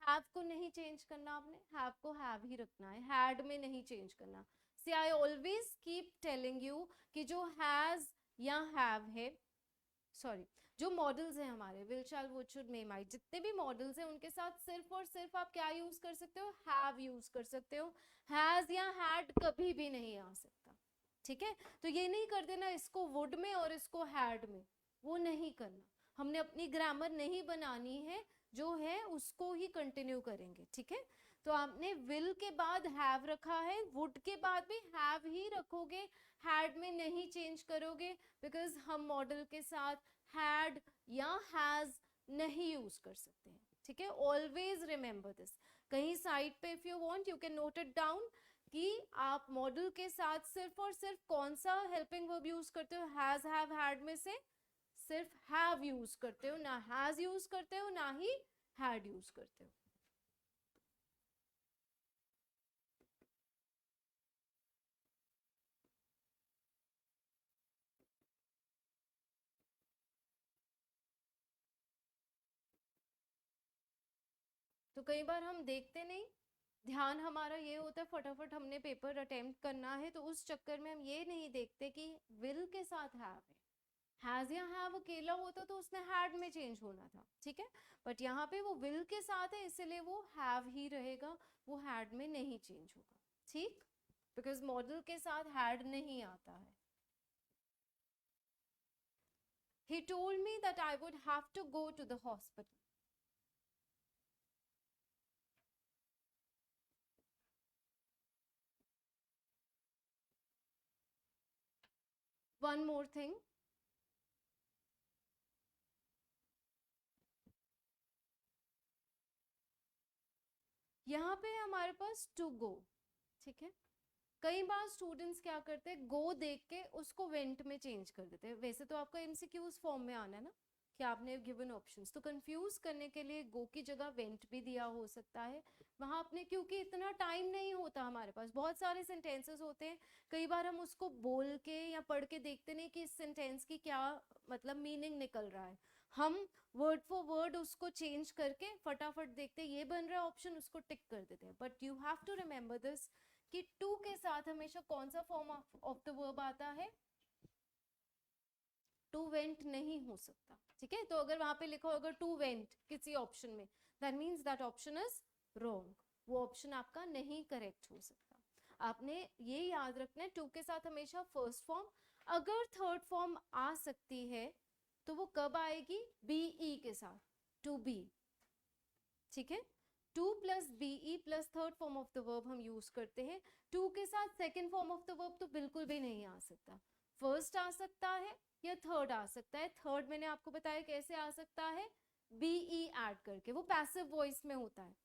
हैव को नहीं चेंज करना आपने, हैव को हैव ही रखना है, हैड में नहीं चेंज करना. See I always keep telling you कि जो हैज या हैव है, सॉरी, जो मॉडल्स हैं हमारे will shell would should may might, जितने भी मॉडल्स हैं उनके साथ सिर्फ और सिर्फ आप क्या यूज कर सकते हो? हैव यूज कर सकते हो. हैज या हैड कभी भी नहीं आ सकता. ठीक है. तो ये नहीं कर देना इसको वुड में और इसको हैड में, वो नहीं करना. हमने अपनी ग्रामर नहीं बनानी है, जो है उसको ही कंटिन्यू करेंगे. ठीक है. तो आपने विल के बाद हैव रखा है, वुड के बाद भी हैव ही रखोगे, हैड में नहीं चेंज करोगे, बिकॉज हम मॉडल के साथ हैड या हैज नहीं यूज कर सकते हैं. ठीक है. Always remember this. कहीं साइड पे if you want you can note it down कि आप मॉडल के साथ सिर्फ और सिर्फ कौन सा हेल्पिंग वर्ब यूज करते हो? हैज, हैव, हैड में से सिर्फ हैव यूज करते हो, ना हैज यूज करते हो, ना ही हैड यूज करते हो. तो कई बार हम देखते नहीं, ध्यान हमारा ये होता है फटाफट हमने पेपर अटेम्प्ट करना है, तो उस चक्कर में हम ये नहीं देखते कि विल के साथ हैव है. हैज या हैव अकेला होता तो उसने हैड में चेंज होना था. ठीक है. बट यहाँ पे वो विल के साथ है इसलिए वो हैव ही रहेगा, वो हैड में नहीं चेंज होगा. ठीक. बिकॉज मॉडल के साथ हैड नहीं आता है. He told me that I would have to go to the hospital. One more thing. यहाँ पे हमारे पास टू गो. ठीक है. कई बार स्टूडेंट्स क्या करते हैं, गो देख के उसको वेंट में चेंज कर देते हैं. वैसे तो आपका एमसीक्यूज फॉर्म में आना है ना कि आपने गिवन ऑप्शंस, तो कंफ्यूज करने के लिए गो की जगह वेंट भी दिया हो सकता है वहां आपने, क्योंकि इतना टाइम नहीं होता हमारे पास, बहुत सारे सेंटेंसेस होते हैं, कई बार हम उसको बोल के या पढ़ के देखते नहीं कि इस सेंटेंस की क्या मतलब मीनिंग निकल रहा है, हम वर्ड फॉर वर्ड उसको चेंज करके फटाफट देखते ये बन रहा है ऑप्शन, उसको टिक कर देते हैं। But you have to remember this कि टू के साथ हमेशा कौन सा फॉर्म ऑफ द वर्ब आता है, टू वेंट नहीं हो सकता, ठीक है। तो अगर वहां पे लिखो अगर टू वेंट किसी ऑप्शन में, that means that option is wrong, वो ऑप्शन आपका नहीं करेक्ट हो सकता। आपने ये याद रखना है टू के साथ हमेशा फर्स्ट फॉर्म, अगर थर्ड फॉर्म आ सकती है तो वो कब आएगी, बीई के साथ, टू बी, ठीक है। To plus be plus third form of the verb हम यूज करते हैं, टू के साथ second form of the verb तो बिल्कुल भी नहीं आ सकता, फर्स्ट आ सकता है या थर्ड आ सकता है। थर्ड मैंने आपको बताया कैसे आ सकता है, बीई ऐड करके, वो पैसिव वॉइस में होता है,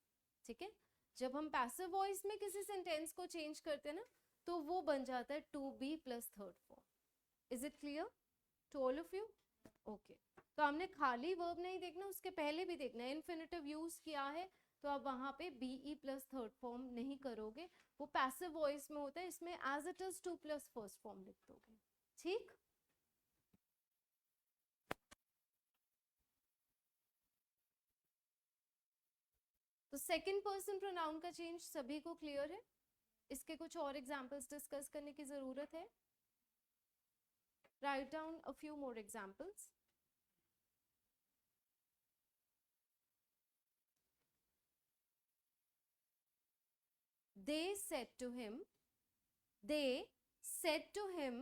ठीक है। जब हम पैसिव वॉइस में किसी सेंटेंस को चेंज करते हैं ना, तो वो बन जाता है to be plus third form. Is it clear to all of you? Okay, तो हमने खाली वर्ब नहीं देखना, उसके पहले भी देखना है, इन्फिनिटिव यूज किया है तो आप वहां पे बीई प्लस थर्ड फॉर्म नहीं करोगे, वो पैसिव वॉइस में होता है, इसमें as it is to plus first form लिख दोगे, ठीक। तो सेकंड पर्सन प्रोनाउन का चेंज सभी को क्लियर है? इसके कुछ और एग्जांपल्स डिस्कस करने की जरूरत है? Write down a few more examples. They said to him, they said to him,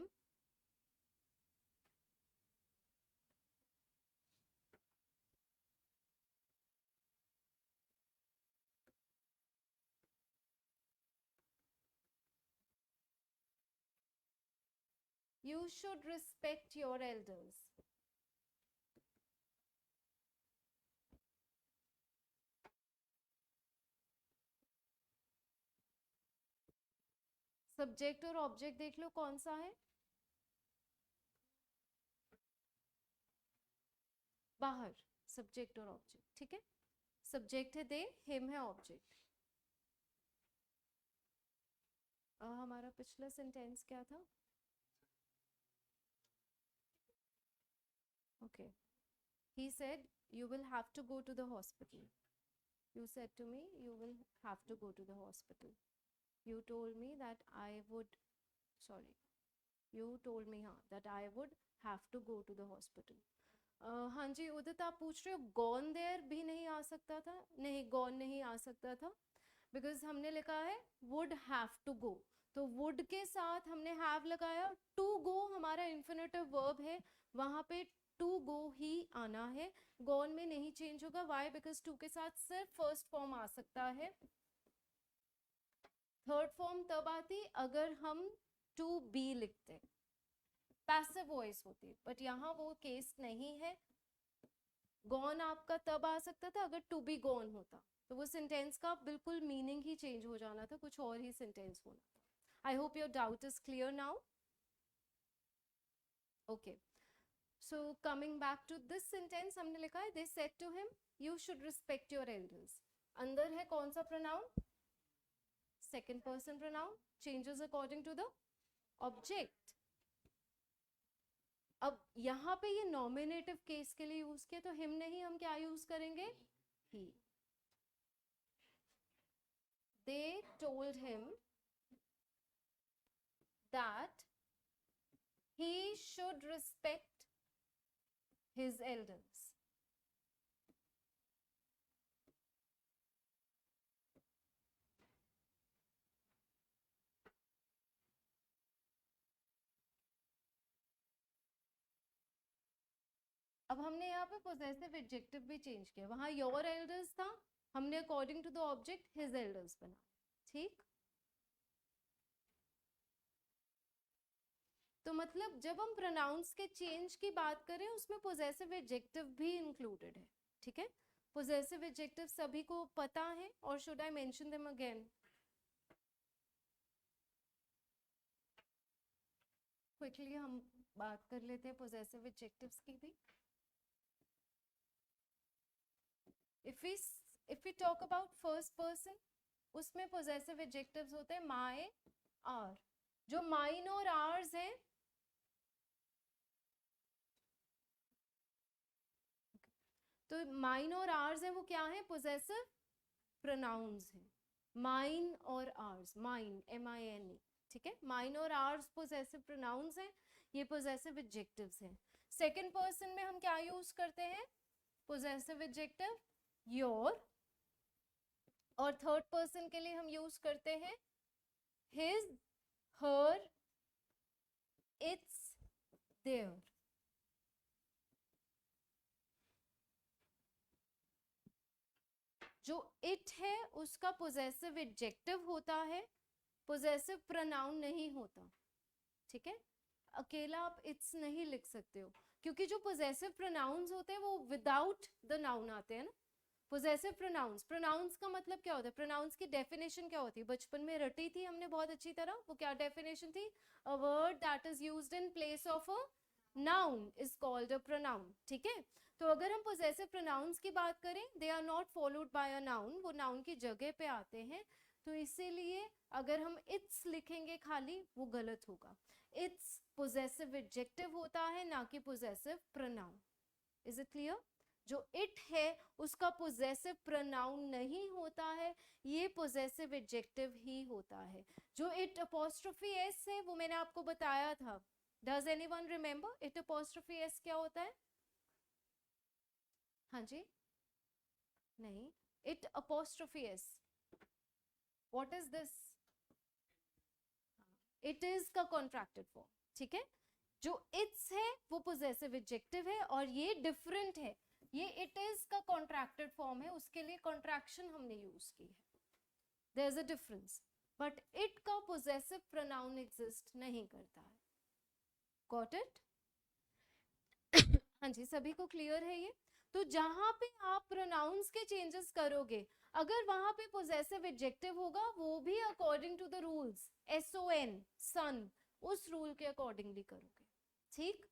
you should respect your elders. Subject और ऑब्जेक्ट देख लो कौन सा है, बाहर सब्जेक्ट और ऑब्जेक्ट, ठीक है। सब्जेक्ट है दे, हिम है ऑब्जेक्ट। हमारा पिछला सेंटेंस क्या था? Okay, he said you will have to go to the hospital, you said to me you will have to go to the hospital, you told me that I would, sorry, you told me हाँ that I would have to go to the hospital. हाँ जी उदित, आप पूछ रहे हो gone there भी नहीं आ सकता था? नहीं, गॉन नहीं आ सकता था बिकॉज हमने लिखा है वुड हैव टू गो, तो वुड के साथ हमने हैव लगाया, टू गो हमारा इन्फिनेटिव वर्ब है, वहां पे टू गो ही आना है, गॉन में नहीं चेंज होगा। वाई? बिकॉज टू के साथ सिर्फ फर्स्ट फॉर्म आ सकता है, थर्ड फॉर्म तब आती अगर हम टू बी लिखते, पैसिव वॉइस होती, बट यहाँ वो केस नहीं है। गॉन आपका तब आ सकता था अगर टू बी गॉन होता, तो वो सेंटेंस का बिल्कुल मीनिंग ही चेंज हो जाना था, कुछ और ही सेंटेंस होना था। I hope your doubt is clear now. Okay, so coming back to this sentence, हमने लिखा है they said to him you should respect your elders. अंदर है कौन सा pronoun? Second person pronoun, changes according to the object. अब यहाँ पे ये नॉमिनेटिव केस के लिए यूज किया, तो हिम नहीं, हम क्या यूज करेंगे? ही। They told him that he should respect his elders. अब हमने यहाँ पे पोजेसिव एडजेक्टिव भी चेंज किया, वहां योर एल्डर्स था, हमने according to the object his elders बना, ठीक। तो मतलब जब हम प्रोनाउंस के चेंज की बात करें उसमें पोजेसिव एडजेक्टिव भी इंक्लूडेड है, ठीक है। पोजेसिव एडजेक्टिव सभी को पता है, और should I mention them again? Quickly हम बात कर लेते हैं पोजेसिव एडजेक्टिव्स की भी। If we talk about first person, उसमें पोजेसिव एडजेक्टिव्स होते हैं माय, आर. जो माइन और आर्स हैं, तो माइन और आर्स हैं वो क्या है? पोजेसिव प्रोनाउंस हैं. माइन और आर्स, माइन MINE, ठीक है. माइन और आर्स पोजेसिव प्रोनाउंस हैं, ये पोजेसिव एडजेक्टिव्स हैं. सेकंड पर्सन में हम क्या यूज करते हैं? Possessive adjective your. और थर्ड पर्सन के लिए हम यूज करते हैं हिज, हर, इट्स, देयर. जो इट है उसका पोजेसिव एडजेक्टिव होता है, पोजेसिव प्रोनाउन नहीं होता. ठीक है, अकेला आप इट्स नहीं लिख सकते हो, क्योंकि जो पोजेसिव प्रोनाउंस होते हैं वो विदाउट द नाउन आते हैं ना. पोजेसिव प्रोनाउंस, प्रोनाउंस का मतलब क्या होता है? प्रोनाउंस की डेफिनेशन क्या होती है? बचपन में रटी थी हमने बहुत अच्छी तरह. वो क्या डेफिनेशन थी? A word that is used in place of a noun is called a pronoun. ठीक है, तो अगर हम पोजेसिव प्रोनाउंस की बात करें, they are not followed by a noun, वो नाउन की जगह पे आते हैं. तो इसीलिए अगर हम इट्स लिखेंगे खाली, वो गलत होगा. इट्स पोजेसिव एडजेक्टिव होता है, ना कि possessive pronoun. Is it clear? जो इट है उसका पोजेसिव प्रोनाउन नहीं होता है, ये पोजेसिव एडजेक्टिव ही होता है. जो इट अपॉस्ट्रोफी एस है वो मैंने आपको बताया था. Does anyone remember it apostrophe S क्या होता है? हाँ जी, नहीं, it apostrophe S, what is this? It is का कॉन्ट्रैक्टेड फॉर्म. ठीक है, जो इट्स है वो पोजेसिव एडजेक्टिव है और ये डिफरेंट है. ये इट इज का कॉन्ट्रैक्टेड फॉर्म है, उसके लिए कॉन्ट्रैक्शन हमने यूज की है. There is a difference. But it का पोजेसिव प्रोनाउन एग्जिस्ट नहीं करता है. Got it? हाँ जी, सभी को क्लियर है ये? तो जहां पे आप प्रोनाउंस के चेंजेस करोगे, अगर वहां पे पोजेसिव एडजेक्टिव होगा, वो भी according to the rules SON, son, उस रूल के अकॉर्डिंगली करोगे. ठीक,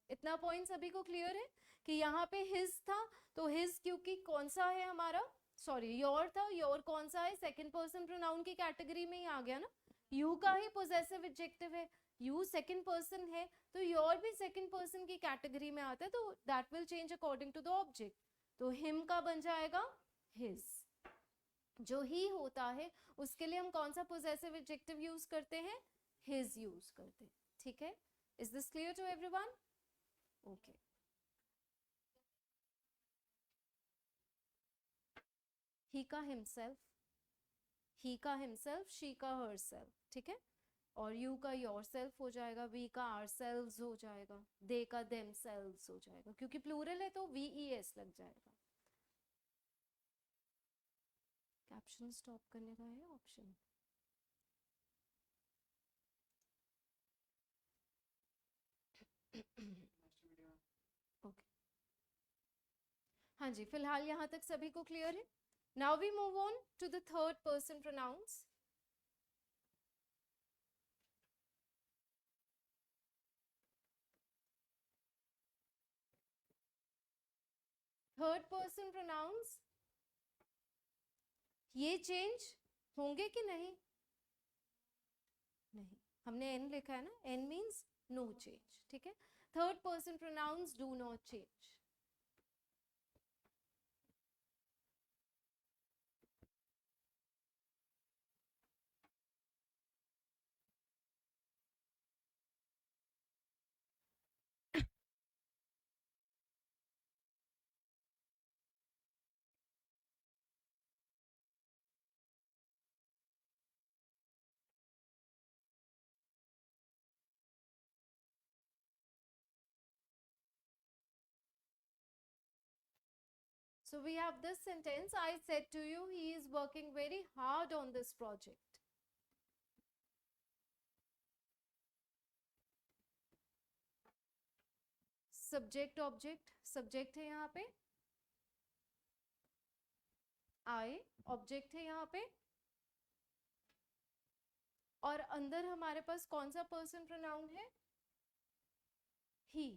इतना पॉइंट सभी को क्लियर है कि यहाँ पे हिज था, तो हिज क्योंकि कौन सा है हमारा, सॉरी योर था, योर कौन सा है? सेकंड पर्सन प्रोनाउन की कैटेगरी में ही आ गया ना. यू का ही पोजेसिव एडजेक्टिव है, यू सेकंड पर्सन है, तो योर भी सेकंड पर्सन की कैटेगरी में आता है, तो that will change according to the object. तो हिम का बन जाएगा हिज. जो ही होता है उसके लिए हम कौन सा पोजेसिव एडजेक्टिव यूज करते हैं? हिज यूज करते हैं. ठीक है, is this clear to everyone? Okay. He का हिमसेल्फ, ही का हिमसेल्फ, शी का हरसेल्फ. ठीक है, और यू का योर सेल्फ हो जाएगा, वी का आर सेल्व्स हो जाएगा, दे का देम सेल्व्स हो जाएगा, क्योंकि प्लूरल है तो VES लग जाएगा. कैप्शन स्टॉप करने का है ऑप्शन. ओके, हाँ जी, फिलहाल यहाँ तक सभी को क्लियर है. Now we move on to the third person pronouns. Third person pronouns, ये चेंज होंगे कि नहीं? नहीं, हमने एन लिखा है ना, एन मीन्स नो चेंज. ठीक है, third person pronouns do not change. So we have this sentence, I said to you, he is working very hard on this project. Subject object, subject है यहाँ पे I, object है यहाँ पे, और अंदर हमारे पास कौन सा पर्सन प्रोनाउन है? ही.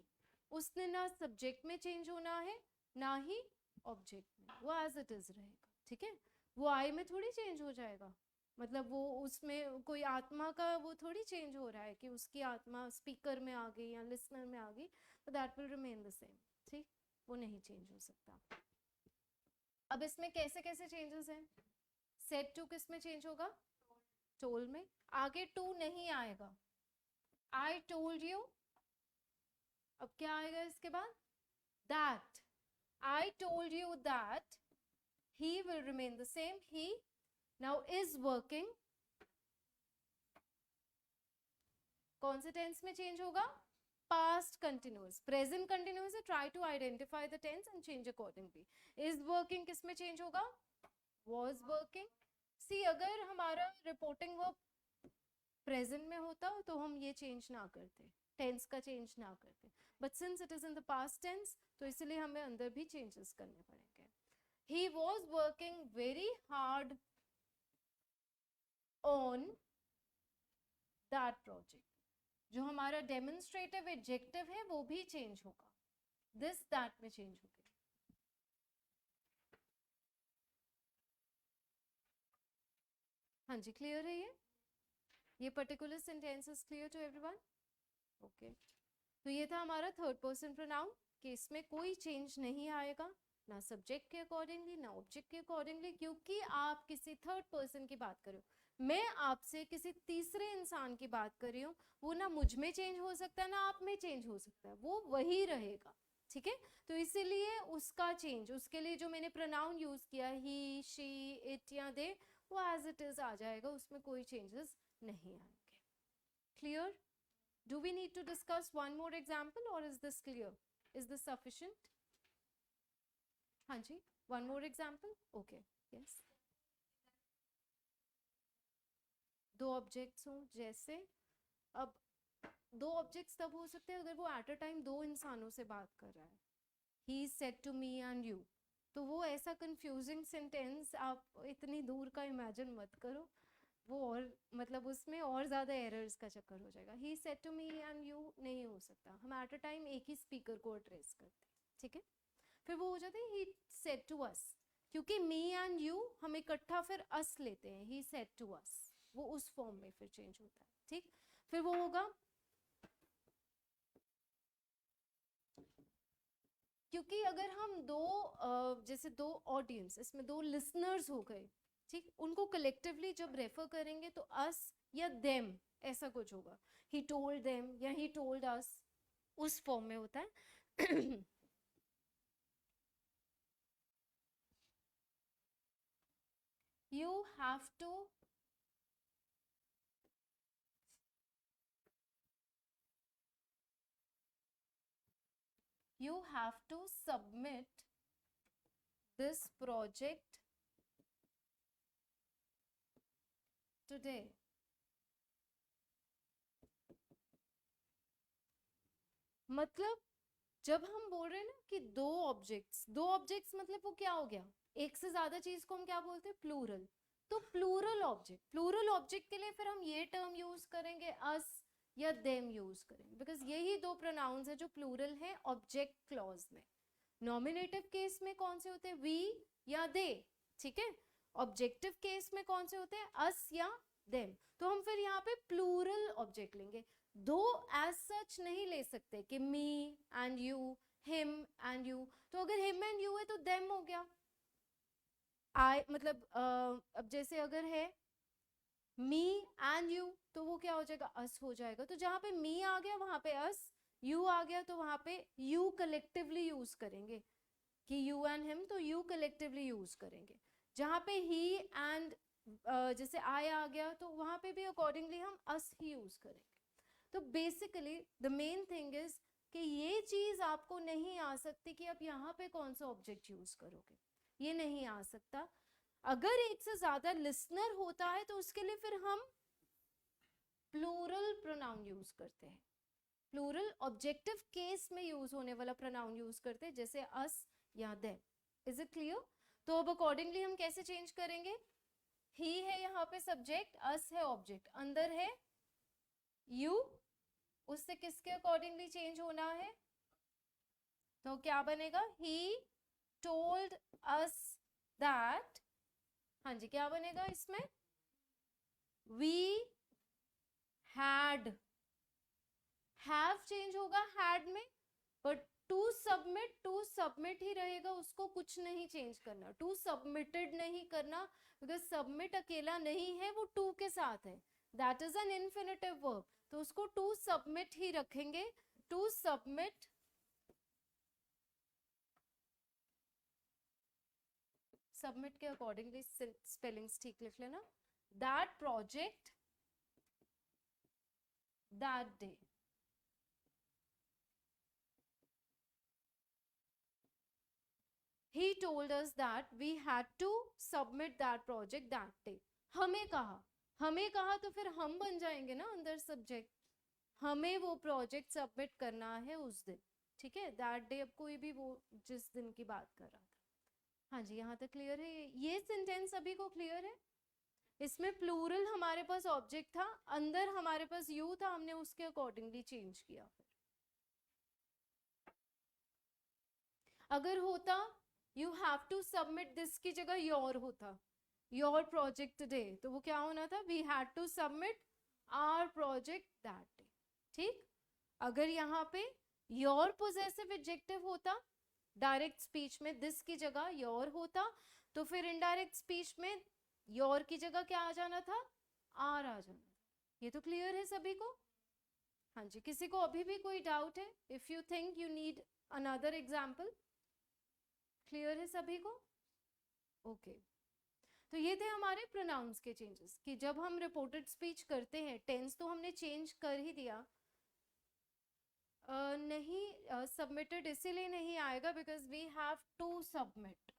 उसने ना सब्जेक्ट में चेंज होना है, ना ही ऑब्जेक्ट में, वो एज इट इज रहेगा, ठीक है। वो आई में थोड़ी चेंज हो जाएगा, मतलब वो उसमें कोई आत्मा का वो थोड़ी चेंज हो रहा है कि उसकी आत्मा स्पीकर में आ गई या लिसनर में आ गई, तो that will remain the same, ठीक, वो नहीं चेंज हो सकता। अब इसमें कैसे कैसे चेंजेस हैं, सेट टू किस में चेंज होगा, टोल में, आगे टू नहीं आएगा, आई टोल्ड यू, अब क्या आएगा इसके बाद, that, I told you that, he will remain the same, he now is working, कौन से टेंस में चेंज होगा, past continuous, present continuous है, try to identify the tense and change accordingly, is working किस में चेंज होगा, was working, see अगर हमारा reporting verb present में होता तो हम ये चेंज ना करते, टेंस का चेंज ना करते, but since it is in the past tense तो इसलिए हमें अंदर भी चेंजेस करने पड़ेंगे। He was working very hard on that project, जो हमारा डेमोन्स्ट्रेटिव एडजेक्टिव है वो भी चेंज होगा, दिस दैट में चेंज होगा। हाँ जी, क्लियर है ये particular sentence is clear to everyone, okay. तो ये था हमारा थर्ड पर्सन प्रोनाउन कि इसमें कोई चेंज नहीं आएगा, ना सब्जेक्ट के अकॉर्डिंगली ना ऑब्जेक्ट के अकॉर्डिंगली, क्योंकि आप किसी थर्ड पर्सन की बात कर रहे हो, मैं आपसे किसी तीसरे इंसान की बात कर रही हूँ, वो ना मुझ में चेंज हो सकता है ना आप में चेंज हो सकता है, वो वही रहेगा, ठीक है। तो इसीलिए उसका चेंज, उसके लिए जो मैंने प्रोनाउन यूज किया ही शी इट या दे, वो एज इट इज आ जाएगा, उसमें कोई चेंजेस नहीं आएंगे। Clear? Do we need to discuss one more example or is this clear? Is this sufficient? हाँ जी, one more example? Okay, yes. दो ऑब्जेक्ट्स हों, जैसे अब दो ऑब्जेक्ट्स तब हो सकते हैं अगर वो एट अ टाइम दो इंसानों से बात कर रहा है, he said to me and you, तो वो ऐसा कंफ्यूजिंग सेंटेंस आप इतनी दूर का इमेजिन मत करो, वो और मतलब उसमें और ज़्यादा एरर्स का चक्कर हो जाएगा। He said to me and you नहीं हो सकता, हम एट अ टाइम एक ही स्पीकर को एड्रेस करते हैं, ठीक है। फिर वो हो जाता है ही सेड टू अस, क्योंकि मी एंड यू हम इकट्ठा फिर अस लेते हैं, ही सेड टू अस, वो उस फॉर्म में फिर चेंज होता है, ठीक। फिर वो होगा क्योंकि अगर हम दो जैसे दो ऑडियंस, इसमें दो लिसनर्स हो गए, ठीक, उनको कलेक्टिवली जब रेफर करेंगे तो अस या देम ऐसा कुछ होगा, ही टोल्ड देम या ही टोल्ड अस, उस फॉर्म में होता है। you have to submit this project today. मतलब जब हम बोल रहे हैं ना कि दो ऑब्जेक्ट्स मतलब वो क्या हो गया, एक से ज्यादा चीज को हम क्या बोलते हैं, प्लूरल, तो प्लूरल ऑब्जेक्ट के लिए फिर हम ये टर्म यूज करेंगे अस या देम यूज करेंगे, बिकॉज यही दो प्रोनाउंस है जो प्लूरल है ऑब्जेक्ट क्लॉज में। नॉमिनेटिव केस में कौन से होते हैं, वी या दे, ठीक है। ऑब्जेक्टिव केस में कौन से होते हैं, अस या देम, तो हम फिर यहाँ पे प्लूरल ऑब्जेक्ट लेंगे, दो एज सच नहीं ले सकते कि मी and you, him and you, तो अगर हिम एंड यू है तो देम हो गया, आई मतलब अब जैसे अगर है मी एंड यू तो वो क्या हो जाएगा, अस हो जाएगा, तो जहां पे मी आ गया वहां पे अस, यू आ गया तो वहां पे यू कलेक्टिवली यूज करेंगे, कि यू एंड हिम तो यू कलेक्टिवली यूज करेंगे, जहां पे ही एंड जैसे आई आ गया तो वहां पे भी अकॉर्डिंगली हम अस ही यूज करेंगे। तो basically the main thing is कि ये चीज आपको नहीं आ सकती कि आप यहाँ पे कौन सा ऑब्जेक्ट यूज करोगे, ये नहीं आ सकता। अगर एक से ज्यादा लिसनर होता है तो उसके लिए फिर हम प्लूरल प्रोनाउन यूज करते हैं, प्लूरल ऑब्जेक्टिव केस में यूज होने वाला प्रोनाउन यूज करते हैं, जैसे अस या देम। Is it clear? तो अब अकॉर्डिंगली हम कैसे चेंज करेंगे, ही है यहाँ पे सब्जेक्ट, अस है ऑब्जेक्ट, अंदर है यू, उससे किसके अकॉर्डिंगली चेंज होना है, तो क्या बनेगा, ही told us that, हाँ जी क्या बनेगा इसमें, we had, have चेंज होगा had में, बट टू सबमिट ही रहेगा, उसको कुछ नहीं चेंज करना, टू सबमिटेड नहीं करना, बिकॉज सबमिट अकेला नहीं है, वो टू के साथ है, that is an infinitive verb, तो उसको टू सबमिट ही रखेंगे, टू सबमिट, सबमिट के अकॉर्डिंगली स्पेलिंग्स ठीक लिख लेना, that project that day, he told us that we had to submit that project that day, हमें कहा तो फिर हम बन जाएंगे ना अंदर सब्जेक्ट, हमें वो प्रोजेक्ट सबमिट करना है उस दिन, ठीक है, दैट डे, अब कोई भी वो जिस दिन की बात कर रहा था, हाँ जी यहाँ तक क्लियर है, ये सेंटेंस सभी को क्लियर है, इसमें प्लूरल हमारे पास ऑब्जेक्ट था, अंदर हमारे पास यू था, हमने उसके अकॉर्डिंगली चेंज किया, फिर अगर होता you have to submit this की जगह योर होता, योर प्रोजेक्ट डे, तो वो क्या होना था, we had to submit our project that day, ठीक, अगर यहाँ पे योर पोजेसिव एडजेक्टिव होता, डायरेक्ट स्पीच में दिस की जगह योर होता, तो फिर इनडायरेक्ट स्पीच में योर की जगह क्या आ जाना था, आर आ जाना, ये तो क्लियर है सभी को, हाँ जी, किसी को अभी भी कोई डाउट है, if you think you need another example, clear है सभी को, ओके तो ये थे हमारे प्रोनाउंस के चेंजेस, कि जब हम रिपोर्टेड स्पीच करते हैं, टेंस तो हमने चेंज कर ही दिया, नहीं सबमिटेड इसीलिए नहीं आएगा because we have to submit,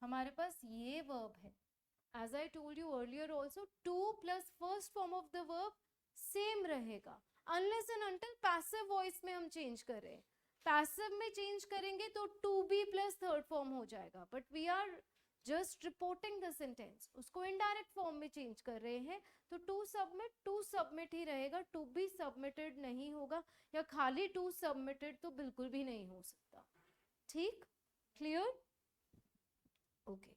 हमारे पास ये वर्ब है, as I told you earlier also, two plus first form of the verb same रहेगा, unless and until passive voice में हम चेंज कर रहे हैं, पैसिव में चेंज करेंगे तो to be plus third form हो जाएगा, but we are just reporting the sentence, उसको इनडायरेक्ट फॉर्म में चेंज कर रहे हैं, तो टू सबमिट ही रहेगा, टू बी सबमिटेड नहीं होगा, या खाली टू सबमिटेड तो बिल्कुल भी नहीं हो सकता, ठीक, क्लियर, ओके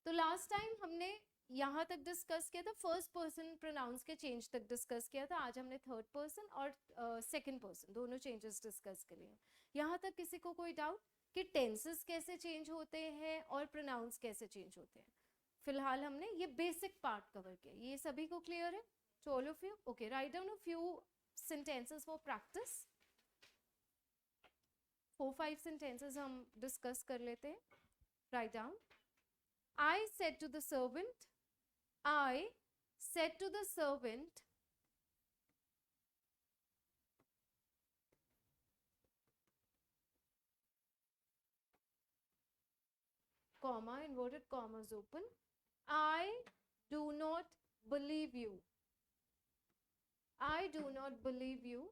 तो लास्ट टाइम हमने यहाँ तक डिस्कस किया था, फर्स्ट पर्सन प्रोनाउंस के चेंज तक डिस्कस किया था, आज हमने थर्ड पर्सन और सेकंड पर्सन दोनों चेंजेस डिस्कस के लिए, यहाँ तक किसी को कोई डाउट कि टेंसेस कैसे चेंज होते हैं और प्रोनाउंस कैसे चेंज होते हैं, फिलहाल हमने ये बेसिक पार्ट कवर किया, ये सभी को क्लियर है, तो all of you okay, write down a few sentences for practice, 4-5 sentences हम डिस्कस कर लेते हैं, write down, I said to the servant, I said to the servant, comma, inverted commas open, I do not believe you, I do not believe you,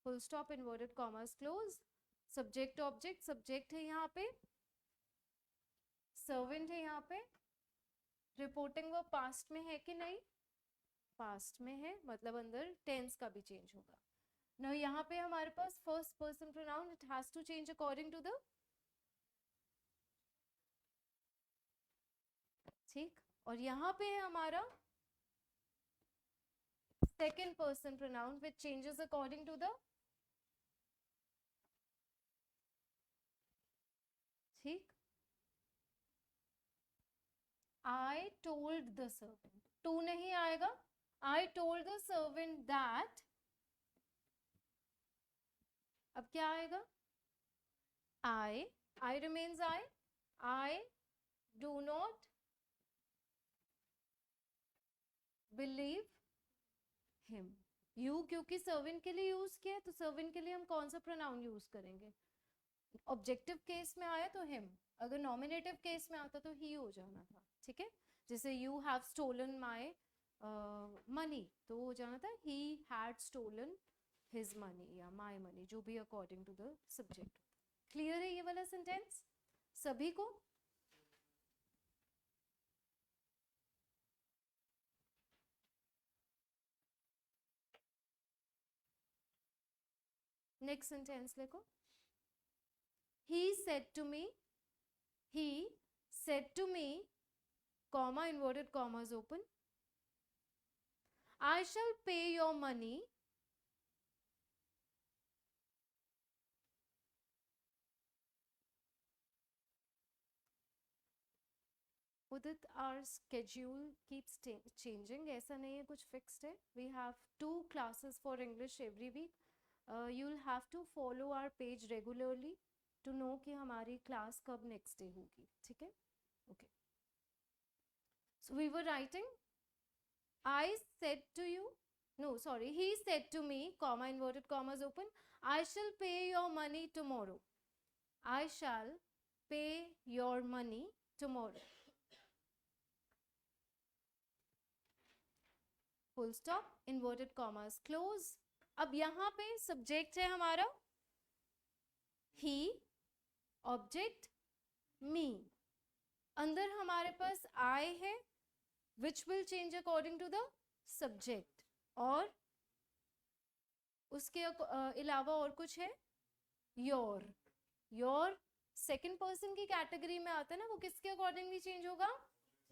full stop, inverted commas close, subject object, subject है यहाँ पे, servant है यहाँ पे, reporting verb past में है कि नहीं, पास्ट में है, मतलब अंदर टेंस का भी चेंज होगा, ना यहाँ पे हमारे पास first person pronoun, it has to change according to the, ठीक, और यहाँ पे है हमारा second person pronoun which changes according to the, ठीक, I told the servant, to नहीं आएगा, I told the servant that, अब क्या आएगा, I remains I do not believe him, you क्योंकि सर्वेंट के लिए यूज किया है, तो सर्वेंट के लिए हम कौन सा प्रोनाउन यूज करेंगे, ऑब्जेक्टिव केस में आया तो हिम, अगर नॉमिनेटिव केस में आता तो ही हो जाना था, ठीक है, जैसे you have stolen my money, तो हो जाना था he had stolen his money या माई मनी, जो भी according to the subject, clear है ये वाला सेंटेंस सभी को, नेक्स्ट सेंटेंस लिखो, he said to me, he said to me, comma inverted commas open, I shall pay your money Udit, our schedule keeps changing. ऐसा नहीं है कुछ fixed है. We have 2 classes for English every week. You'll have to follow our page regularly to know कि हमारी class कब next day होगी. ठीक है? Okay. So we were writing. I said to you. No, sorry. He said to me, comma inverted commas open, I shall pay your money tomorrow. I shall pay your money tomorrow. Full stop, inverted commas close. अब यहाँ पे subject है हमारा ही, object मी, अंदर हमारे पास I है which will change according to the subject, और उसके अलावा और कुछ है योर. योर सेकेंड पर्सन की कैटेगरी में आता है ना, वो किसके अकॉर्डिंगली चेंज होगा,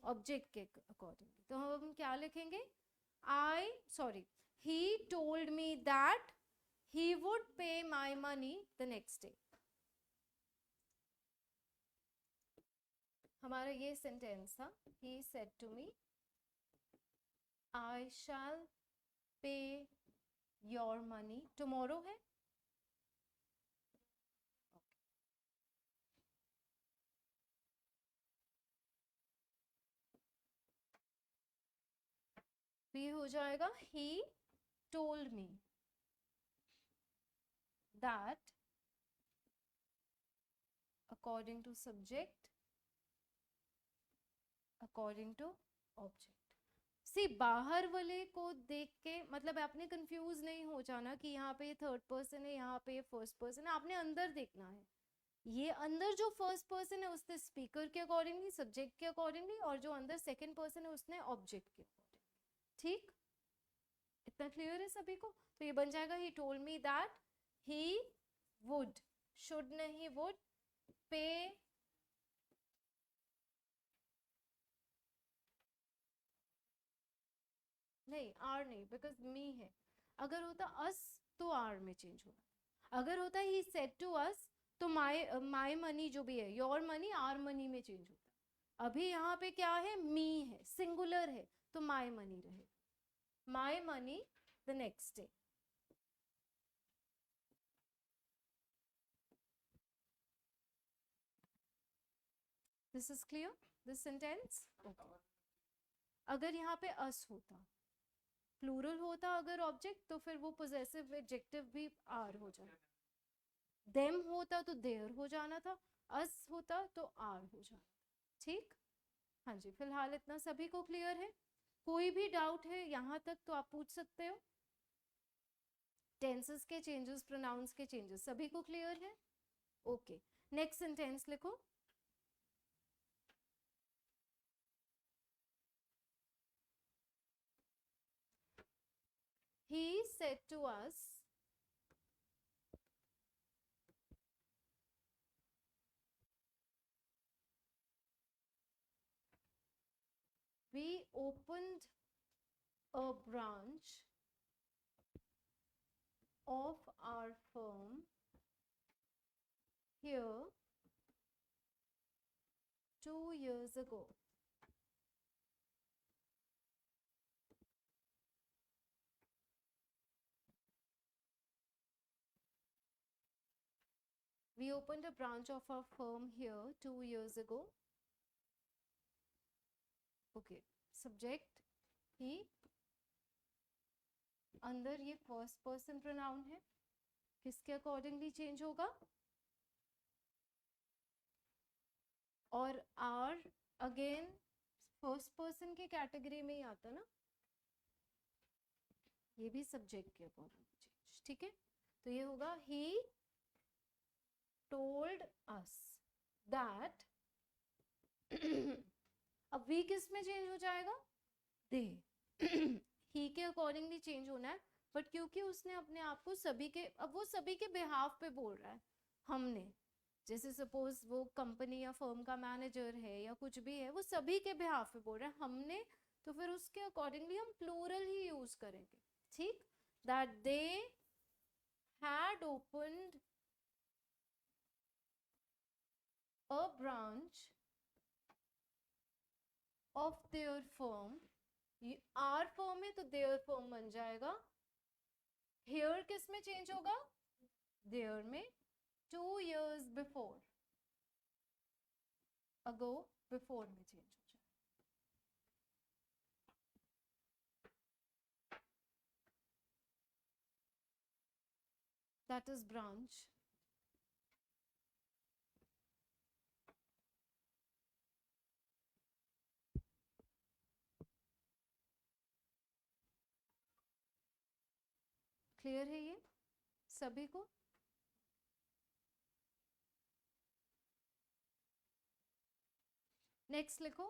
ऑब्जेक्ट के अकॉर्डिंगली. तो हम क्या लिखेंगे, he told me that he would pay my money the next day. हमारा ये सेंटेंस था, he said to me, I shall pay your money tomorrow है. ये हो जाएगा he told me that according to subject according to object. सी बाहर वाले को देख के मतलब आपने कंफ्यूज नहीं हो जाना कि यहाँ पे थर्ड पर्सन है, यहाँ पे फर्स्ट पर्सन है. आपने अंदर देखना है, ये अंदर जो फर्स्ट पर्सन है उसने स्पीकर के अकॉर्डिंगली, सब्जेक्ट के अकॉर्डिंगली, और जो अंदर सेकंड पर्सन है उसने ऑब्जेक्ट के अकॉर्डिंगली. ठीक, इतना क्लियर है सभी को. तो ये बन जाएगा he told me that he would, should नहीं would, pay नहीं, आर नहीं, बिकॉज मी है. अगर होता अस तो आर में चेंज होगा. अगर होता ही सेड टू अस तो माई मनी जो भी है, योर मनी आर मनी में चेंज होता. अभी यहाँ पे क्या है, मी है, सिंगुलर है, तो माई मनी रहेगा. My money the next day. This is clear, this sentence. अगर यहाँ पे अस होता, प्लूरल होता अगर ऑब्जेक्ट, तो फिर वो पोजेसिव एडजेक्टिव भी आर हो जाए. देम होता तो देयर हो जाना था, अस होता तो आर हो जाना. ठीक, हाँ जी. फिलहाल इतना सभी को क्लियर है. कोई भी डाउट है यहाँ तक तो आप पूछ सकते हो. टेंसेस के चेंजेस, प्रोनाउंस के चेंजेस सभी को क्लियर है. ओके, नेक्स्ट सेंटेंस लिखो. He said to us, we opened a branch of our firm here 2 years ago. We opened a branch of our firm here 2 years ago. Okay, subject he, अंदर ये first person pronoun है, किसके accordingly change होगा, और are again first person के category में ही आता ना, ये भी सब्जेक्ट के अकॉर्डिंग चेंज. ठीक है, तो ये होगा he told us that. अब वी किस में चेंज हो जाएगा, दे. ही के अकॉर्डिंगली चेंज होना है, बट क्योंकि उसने अपने आप को सभी के, अब वो सभी के बिहाफ पे बोल रहा है, हमने, जैसे सपोज वो कंपनी या फर्म का मैनेजर है या कुछ भी है, वो सभी के बिहाफ पे बोल रहा है हमने, तो फिर उसके अकॉर्डिंगली हम प्लूरल ही यूज करेंगे, ठीक। That they had opened a branch of their firm, our firm है तो देयर फर्म बन जाएगा, हेयर किस में चेंज होगा, देयर में, 2 years before, ago, before में चेंज हो जाए। That is branch. क्लियर है ये सभी को? नेक्स्ट लिखो,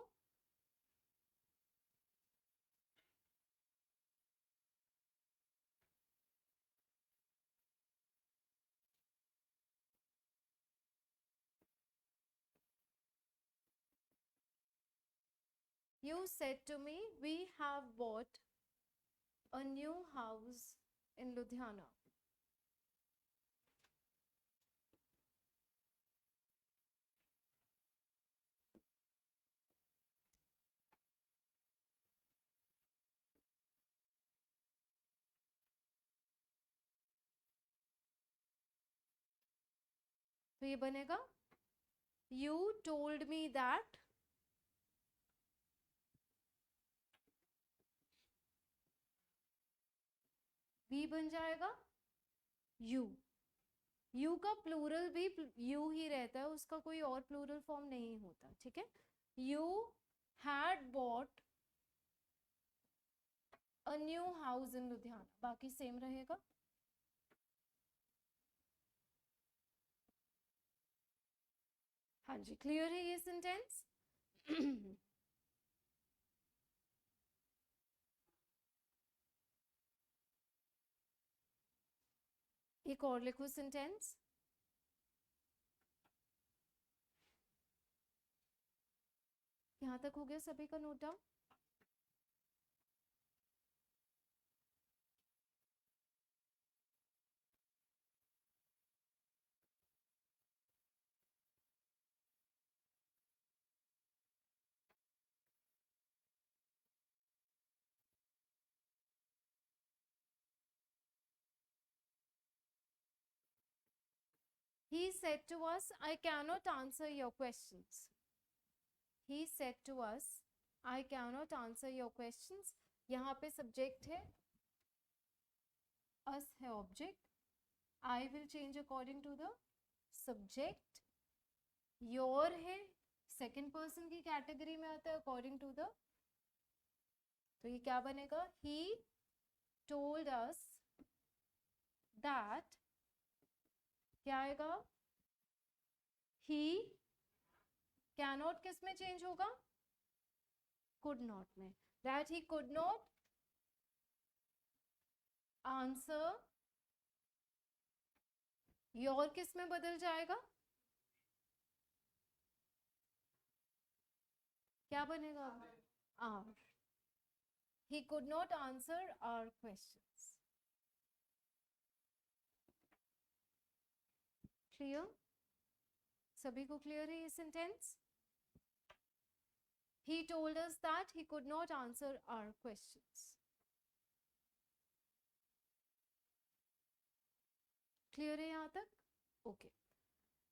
you said to me we have bought a new house in Ludhiana. तो ये बनेगा you told me that भी बन जाएगा you, you का प्लूरल भी you ही रहता है, उसका कोई और प्लूरल फॉर्म नहीं होता, ठीक है। you had bought a new house in Ludhiana, बाकी सेम रहेगा। हाँ जी, क्लियर है ये सेंटेंस? एक और लिखो सेंटेंस, यहां तक हो गया सभी का note down? He said to us, I cannot answer your questions. He said to us, I cannot answer your questions. यहाँ पे subject है, us है object, I will change according to the subject, your है second person की category में आता है according to the, तो ये क्या बनेगा, he told us that, क्या आएगा, he cannot किस में चेंज होगा, could not में, that he could not answer, your किस में बदल जाएगा, क्या बनेगा, our, he could not answer our questions. Clear, सभी को क्लियर है ये sentence? He told us that he could not answer our questions. Clear है यहाँ तक? ओके।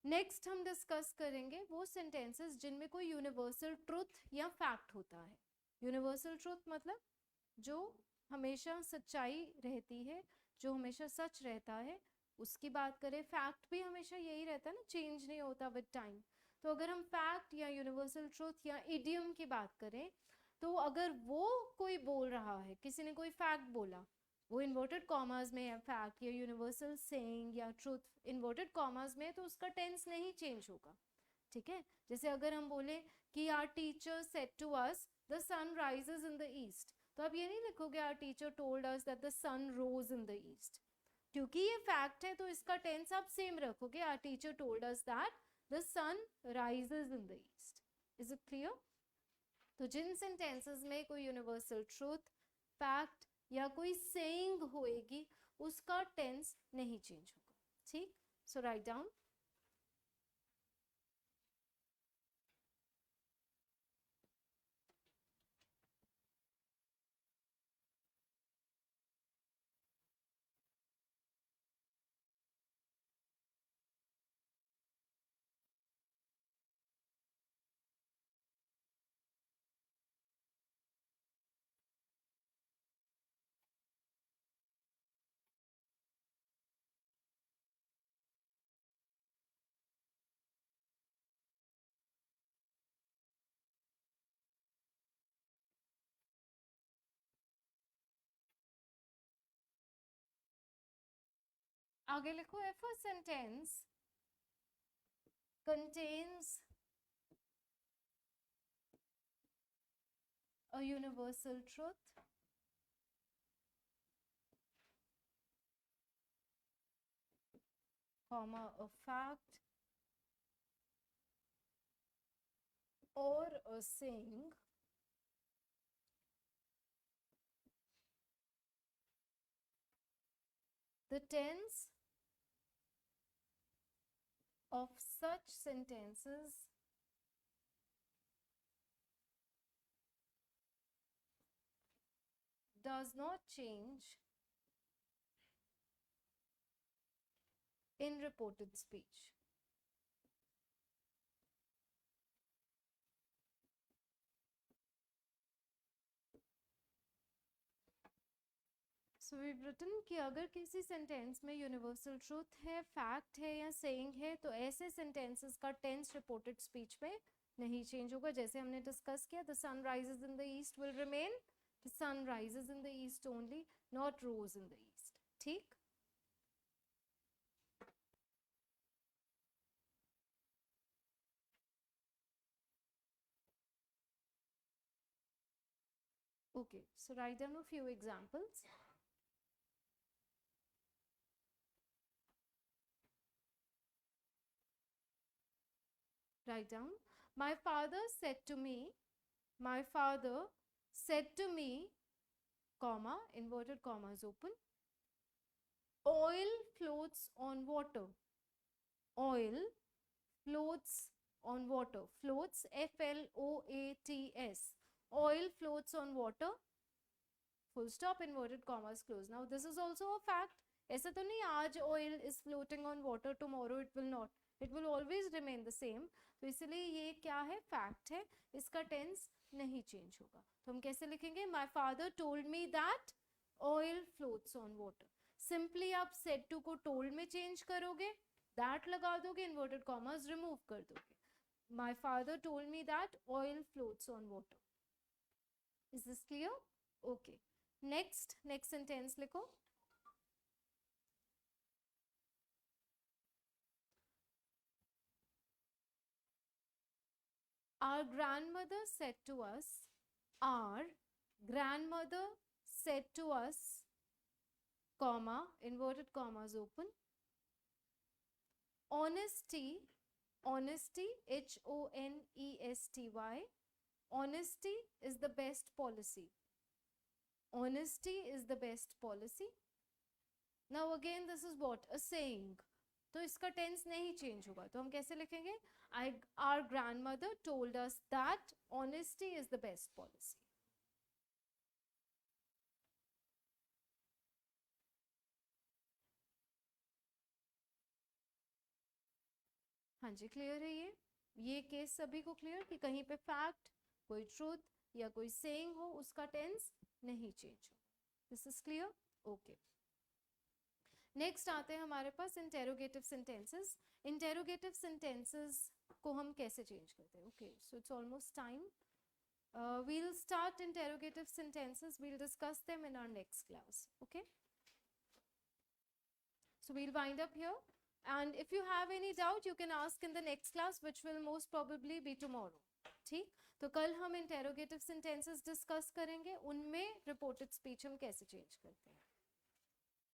नेक्स्ट हम डिस्कस करेंगे वो सेंटेंसेस जिनमें कोई यूनिवर्सल ट्रुथ या फैक्ट होता है। यूनिवर्सल ट्रुथ मतलब जो हमेशा सच्चाई रहती है, जो हमेशा सच रहता है, उसकी बात करें। फैक्ट भी हमेशा यही रहता है ना, चेंज नहीं होता विद टाइम। तो अगर हम फैक्ट या यूनिवर्सल ट्रुथ या इडियम की बात करें, तो अगर वो कोई बोल रहा है, किसी ने कोई फैक्ट बोला, वो इन्वर्टेड कॉमर्स में है फैक्ट या यूनिवर्सल सेइंग या ट्रुथ इन्वर्टेड कॉमर्स में, तो उसका टेंस नहीं चेंज होगा, ठीक है। जैसे अगर हम बोले कि our teacher said to us the sun rises in the east, तो आप ये नहीं लिखोगे our teacher told us that the sun rose in the east, क्योंकि ये फैक्ट है तो इसका टेंस आप सेम रखोगे, our teacher told us that the sun rises in the east. Is it clear? तो जिन सेंटेंसेस में कोई यूनिवर्सल ट्रूथ, फैक्ट या कोई सेइंग होएगी उसका टेंस नहीं चेंज होगा। ठीक, सो राइट डाउन। आगे लिखो, if a sentence contains a universal truth, comma, a fact or a saying, the tense of such sentences does not change in reported speech. So we've written कि अगर किसी sentence में universal truth है, fact है या saying है तो ऐसे सेंटेंसेस का टेंस रिपोर्टेड स्पीच में नहीं चेंज होगा। जैसे हमने डिस्कस किया, the sun rises in the east will remain the sun rises in the east only, not rose in the east. ठीक, okay, so write down a few examples. Write down, my father said to me, my father said to me, comma, inverted commas open, oil floats on water. Oil floats on water. Floats, F-L-O-A-T-S. Oil floats on water. Full stop, inverted commas close. Now this is also a fact. ऐसा तो नहीं आज oil is floating on water, tomorrow it will not. It will always remain the same. तो इसलिए ये क्या है? Fact है, इसका टेंस नहीं चेंज होगा। तो हम कैसे लिखेंगे? My father told me that oil floats on water. Simply आप said to को told में चेंज करोगे, that लगा दोगे, inverted commas remove कर दोगे। My father told me that oil floats on water. Is this clear? Okay. Next sentence लिखो। Our grandmother said to us, our grandmother said to us, comma, inverted commas open, honesty, honesty, H-O-N-E-S-T-Y, honesty is the best policy. Honesty is the best policy. Now again this is what? A saying. तो इसका tense नहीं change होगा, तो हम कैसे लिखेंगे? Our grandmother told us that honesty is the best policy. हाँ जी, clear है ये केस सभी को क्लियर कि कहीं पे फैक्ट, कोई ट्रूथ या कोई सेइंग हो उसका टेंस नहीं चेंज हो। This is clear? Okay. Next आते हैं हमारे पास इंटेरोगेटिव सेंटेंसेस। इंटेरोगेटिव सेंटेंसेस को हम कैसे चेंज करते हैं? Okay, so it's almost time. we'll start interrogative sentences. We'll discuss them in our next class. Okay, so we'll wind up here, and if you have any doubt you can ask in the next class, which will most probably be tomorrow. ठीक, तो कल हम interrogative sentences discuss करेंगे, उनमें reported speech हम कैसे change करते हैं।